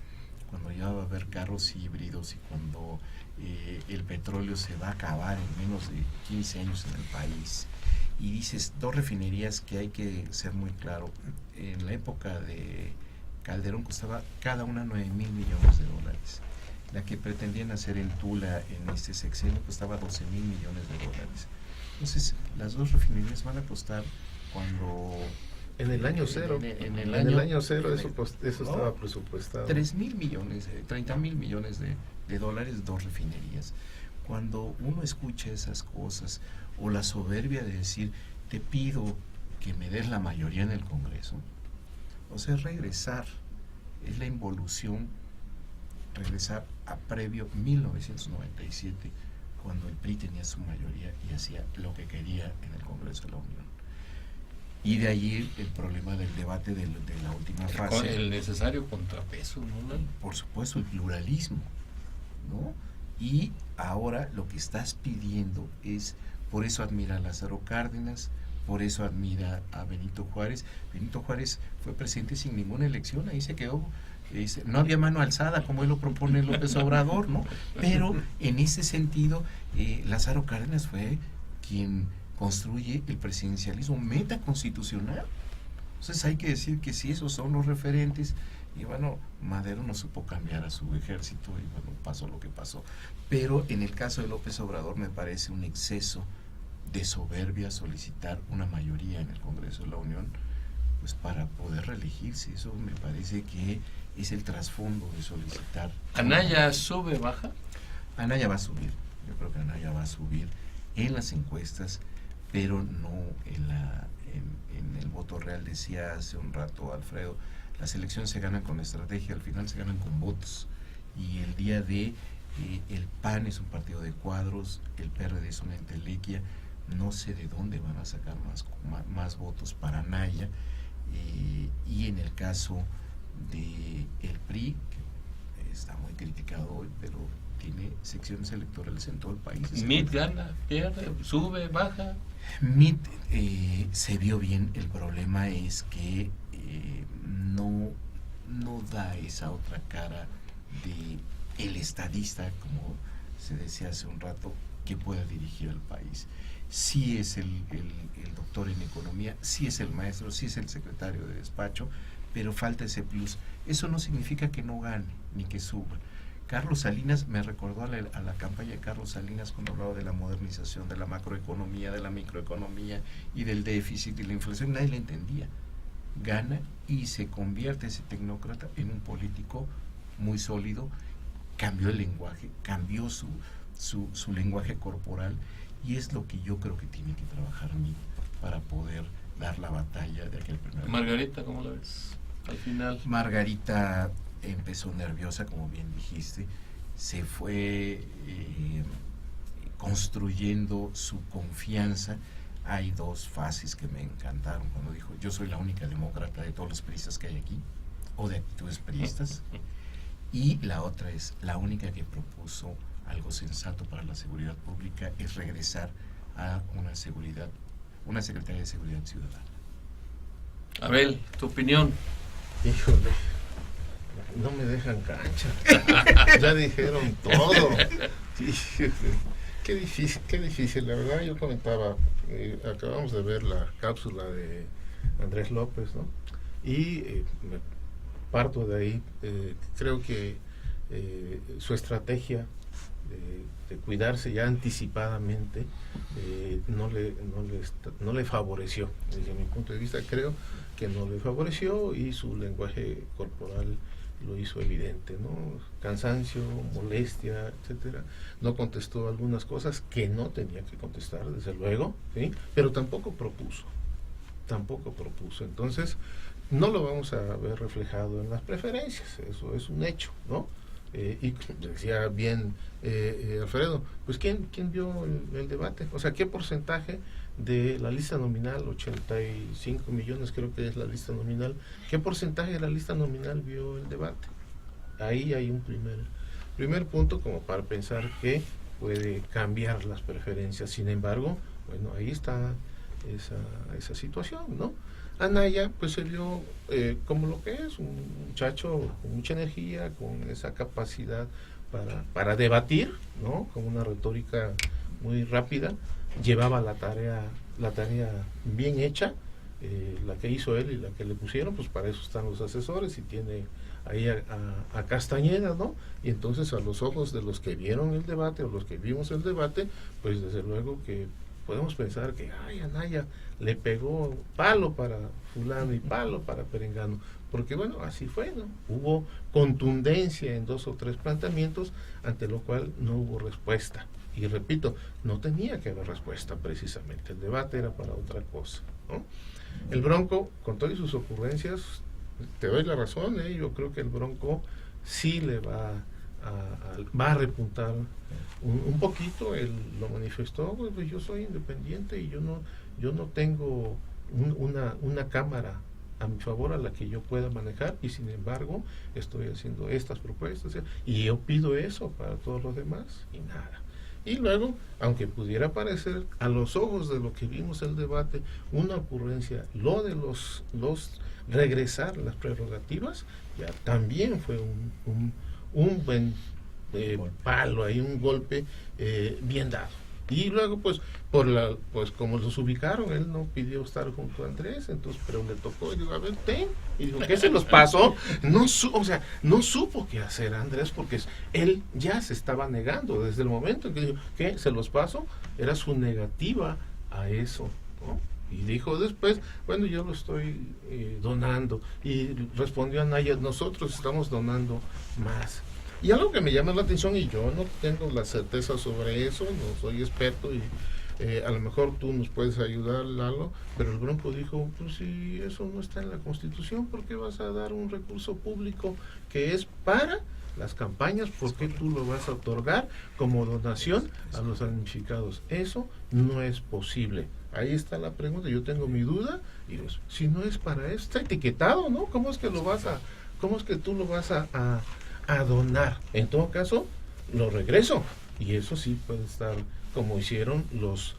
cuando ya va a haber carros híbridos y cuando el petróleo se va a acabar en menos de 15 años en el país, y dices 2 refinerías que hay que ser muy claro, en la época de Calderón costaba cada una $9,000 millones. La que pretendían hacer en Tula en este sexenio costaba $12,000 millones. Entonces, las 2 refinerías van a costar cuando... En el año cero. En el año cero eso estaba presupuestado. 3,000 millones, 30,000 millones de dólares, 2 refinerías. Cuando uno escucha esas cosas, o la soberbia de decir, te pido que me des la mayoría en el Congreso, o sea, regresar, es la involución, regresar a previo 1997, cuando el PRI tenía su mayoría y hacía lo que quería en el Congreso de la Unión. Y de allí el problema del debate de la última fase. El necesario contrapeso, ¿no? Por supuesto, el pluralismo, ¿no? Y ahora lo que estás pidiendo es, por eso admira a Lázaro Cárdenas, por eso admira a Benito Juárez. Benito Juárez fue presidente sin ninguna elección, ahí se quedó. No había mano alzada, como él lo propone López Obrador, ¿no? Pero en ese sentido, Lázaro Cárdenas fue quien construye el presidencialismo metaconstitucional. Entonces hay que decir que si esos son los referentes, y bueno, Madero no supo cambiar a su ejército y bueno, pasó lo que pasó. Pero en el caso de López Obrador me parece un exceso de soberbia solicitar una mayoría en el Congreso de la Unión, pues para poder reelegirse. Eso me parece que es el trasfondo de solicitar. ¿Anaya sube, baja? Anaya va a subir, yo creo que Anaya va a subir en las encuestas, pero no en el voto real. Decía hace un rato Alfredo, las elecciones se ganan con estrategia, al final se ganan con votos, y el día de el PAN es un partido de cuadros, el PRD es una entelequia, no sé de dónde van a sacar más votos para Anaya, y en el caso de el PRI, que está muy criticado hoy, pero tiene secciones electorales en todo el país. ¿MIT gana, pierde, sube, baja? MIT se vio bien, el problema es que no da esa otra cara de el estadista, como se decía hace un rato, que pueda dirigir al país. Sí es el doctor en economía, sí es el maestro, sí es el secretario de despacho, pero falta ese plus. Eso no significa que no gane, ni que suba. Carlos Salinas me recordó a la campaña de Carlos Salinas cuando hablaba de la modernización, de la macroeconomía, de la microeconomía y del déficit y la inflación. Nadie le entendía. Gana y se convierte ese tecnócrata en un político muy sólido. Cambió el lenguaje, cambió su lenguaje corporal, y es lo que yo creo que tiene que trabajar MIT para poder dar la batalla de aquel primer. Margarita, ¿cómo la ves al final? Margarita empezó nerviosa, como bien dijiste, se fue construyendo su confianza. Hay 2 fases que me encantaron cuando dijo, yo soy la única demócrata de todos los priistas que hay aquí, o de actitudes priistas, y la otra es, la única que propuso algo sensato para la seguridad pública es regresar a una Secretaría de Seguridad Ciudadana. Abel, tu opinión. Híjole, no me dejan cancha. Ya dijeron todo. Qué difícil, la verdad. Yo comentaba, acabamos de ver la cápsula de Andrés López, ¿no? Y me parto de ahí. Creo que su estrategia de cuidarse ya anticipadamente no le favoreció. Desde mi punto de vista, creo que no le favoreció, y su lenguaje corporal lo hizo evidente, ¿no? Cansancio, molestia, etcétera. No contestó algunas cosas que no tenía que contestar, desde luego, ¿sí? Pero tampoco propuso. Entonces, no lo vamos a ver reflejado en las preferencias, eso es un hecho, ¿no? Y decía bien Alfredo, pues ¿quién vio el debate? O sea, ¿qué porcentaje de la lista nominal, 85 millones creo que es la lista nominal, qué porcentaje de la lista nominal vio el debate? Ahí hay un primer punto como para pensar que puede cambiar las preferencias. Sin embargo, bueno, ahí está esa situación, ¿no? Anaya pues se vio como lo que es, un muchacho con mucha energía, con esa capacidad para debatir, ¿no? Con una retórica muy rápida, llevaba la tarea bien hecha, la que hizo él y la que le pusieron, pues para eso están los asesores, y tiene ahí a Castañeda, ¿no? Y entonces, a los ojos de los que vieron el debate o los que vimos el debate, pues desde luego que podemos pensar que Anaya le pegó palo para fulano y palo para perengano, porque bueno, así fue, ¿no? Hubo contundencia en 2 o 3 planteamientos, ante lo cual no hubo respuesta. Y repito, no tenía que haber respuesta precisamente, el debate era para otra cosa, ¿no? El Bronco, con todas sus ocurrencias, te doy la razón, yo creo que el Bronco sí le va a repuntar un poquito. Él lo manifestó, pues yo soy independiente y yo no tengo una cámara a mi favor a la que yo pueda manejar, y sin embargo estoy haciendo estas propuestas, y yo pido eso para todos los demás, y nada. Y luego, aunque pudiera parecer a los ojos de lo que vimos el debate una ocurrencia, lo de los regresar las prerrogativas, ya también fue un buen palo, ahí un golpe bien dado. Y luego pues como los ubicaron, él no pidió estar junto a Andrés, entonces, pero le tocó, y digo, a ver, y digo, ¿qué se los pasó? No supo qué hacer Andrés, porque él ya se estaba negando desde el momento en que dijo, ¿qué? ¿Se los paso? Era su negativa a eso, ¿no? Y dijo después, bueno, yo lo estoy donando. Y respondió Anaya, nosotros estamos donando más. Y algo que me llama la atención, y yo no tengo la certeza sobre eso, no soy experto, y a lo mejor tú nos puedes ayudar, Lalo, pero el Bronco dijo, pues si eso no está en la Constitución, ¿por qué vas a dar un recurso público que es para las campañas? ¿Por qué tú lo vas a otorgar como donación a los damnificados? Eso no es posible. Ahí está la pregunta, yo tengo mi duda, y pues, si no es para eso, está etiquetado, ¿no? ¿Cómo es que tú lo vas a donar? En todo caso, lo regreso, y eso sí puede estar como hicieron los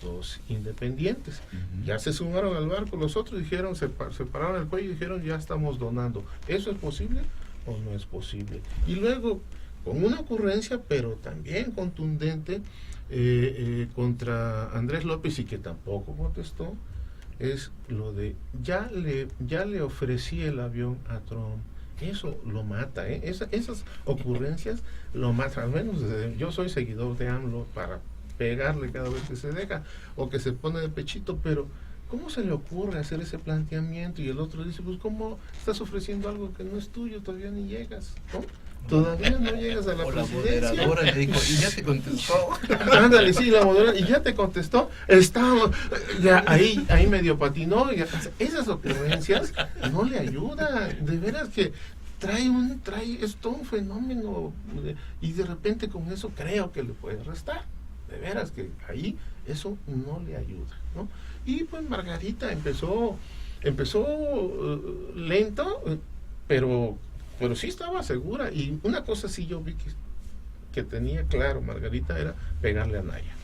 dos independientes. Ya se sumaron al barco, los otros dijeron, se pararon el cuello y dijeron, ya estamos donando. ¿Eso es posible o no es posible? Y luego, con una ocurrencia, pero también contundente, contra Andrés López, y que tampoco contestó, es lo de, ya le ofrecí el avión a Trump. Eso lo mata, esas ocurrencias lo matan. Al menos yo soy seguidor de AMLO para pegarle cada vez que se deja o que se pone de pechito, pero ¿cómo se le ocurre hacer ese planteamiento? Y el otro dice, pues ¿cómo estás ofreciendo algo que no es tuyo? Todavía ni llegas, ¿no? Todavía no llegas a la presidencia. La moderadora le dijo, y ya te contestó. Ándale, sí, la moderadora, y ya te contestó. Estábamos, ya ahí medio patinó. Esas ocurrencias no le ayudan. De veras que es todo un fenómeno, y de repente con eso creo que le puede restar. De veras que ahí eso no le ayuda, ¿no? Y pues Margarita empezó lento, pero sí estaba segura. Y una cosa sí yo vi que tenía claro Margarita, era pegarle a Anaya.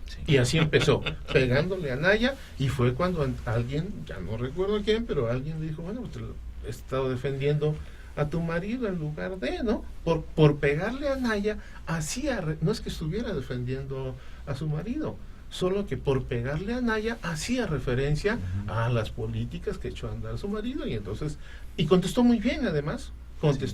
Sí. Y así empezó, pegándole a Anaya, y fue cuando alguien, ya no recuerdo quién, pero alguien dijo, bueno, pues he estado defendiendo a tu marido en lugar de, ¿no? Por pegarle a Anaya, no es que estuviera defendiendo a su marido, solo que por pegarle a Anaya hacía referencia a las políticas que echó a andar su marido, y contestó muy bien, además,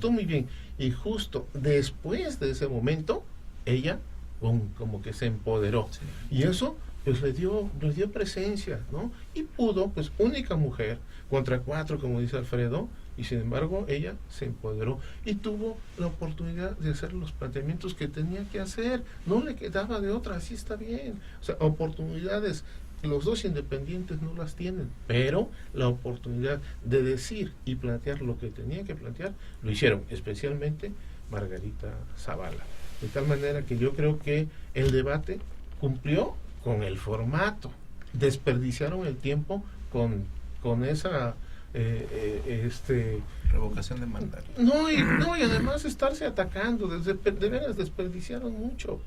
muy bien, y justo después de ese momento, ella como que se empoderó, y eso pues le dio presencia, ¿no? Y pudo, pues, única mujer contra 4, como dice Alfredo, y sin embargo ella se empoderó y tuvo la oportunidad de hacer los planteamientos que tenía que hacer, no le quedaba de otra, así está bien. O sea, oportunidades, los dos independientes no las tienen, pero la oportunidad de decir y plantear lo que tenían que plantear, lo hicieron, especialmente Margarita Zavala. De tal manera que yo creo que el debate cumplió con el formato, desperdiciaron el tiempo con esa revocación de mandato. No, y además estarse atacando, de veras desperdiciaron mucho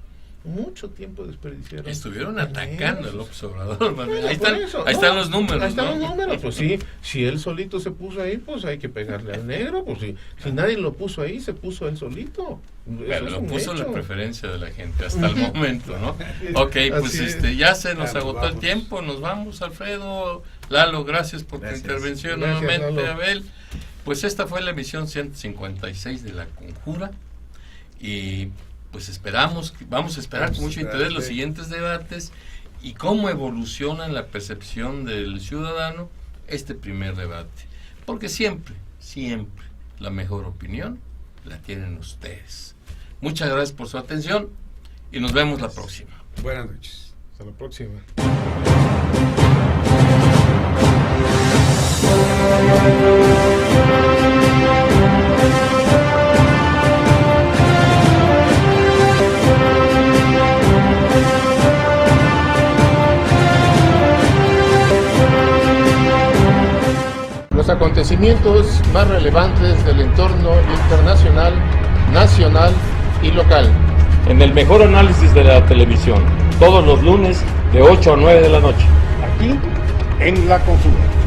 tiempo desperdiciaron. Estuvieron atacando a López Obrador. Bueno, ahí están los números. Ahí están los números, pues sí, si él solito se puso ahí, pues hay que pegarle al negro, pues sí, si nadie lo puso ahí, se puso él solito. Pero lo puso la preferencia de la gente hasta el momento, ¿no? Ok, pues ya se nos agotó el tiempo, nos vamos, Alfredo, Lalo, gracias por tu intervención nuevamente, Lalo. Abel. Pues esta fue la emisión 156 de La Conjura, y pues vamos a esperar con mucho interés los siguientes debates y cómo evoluciona la percepción del ciudadano este primer debate, porque siempre la mejor opinión la tienen ustedes. Muchas gracias por su atención y nos vemos la próxima. Buenas noches. Hasta la próxima. Los acontecimientos más relevantes del entorno internacional, nacional y local. En el mejor análisis de la televisión, todos los lunes de 8 a 9 de la noche. Aquí en La Conjura.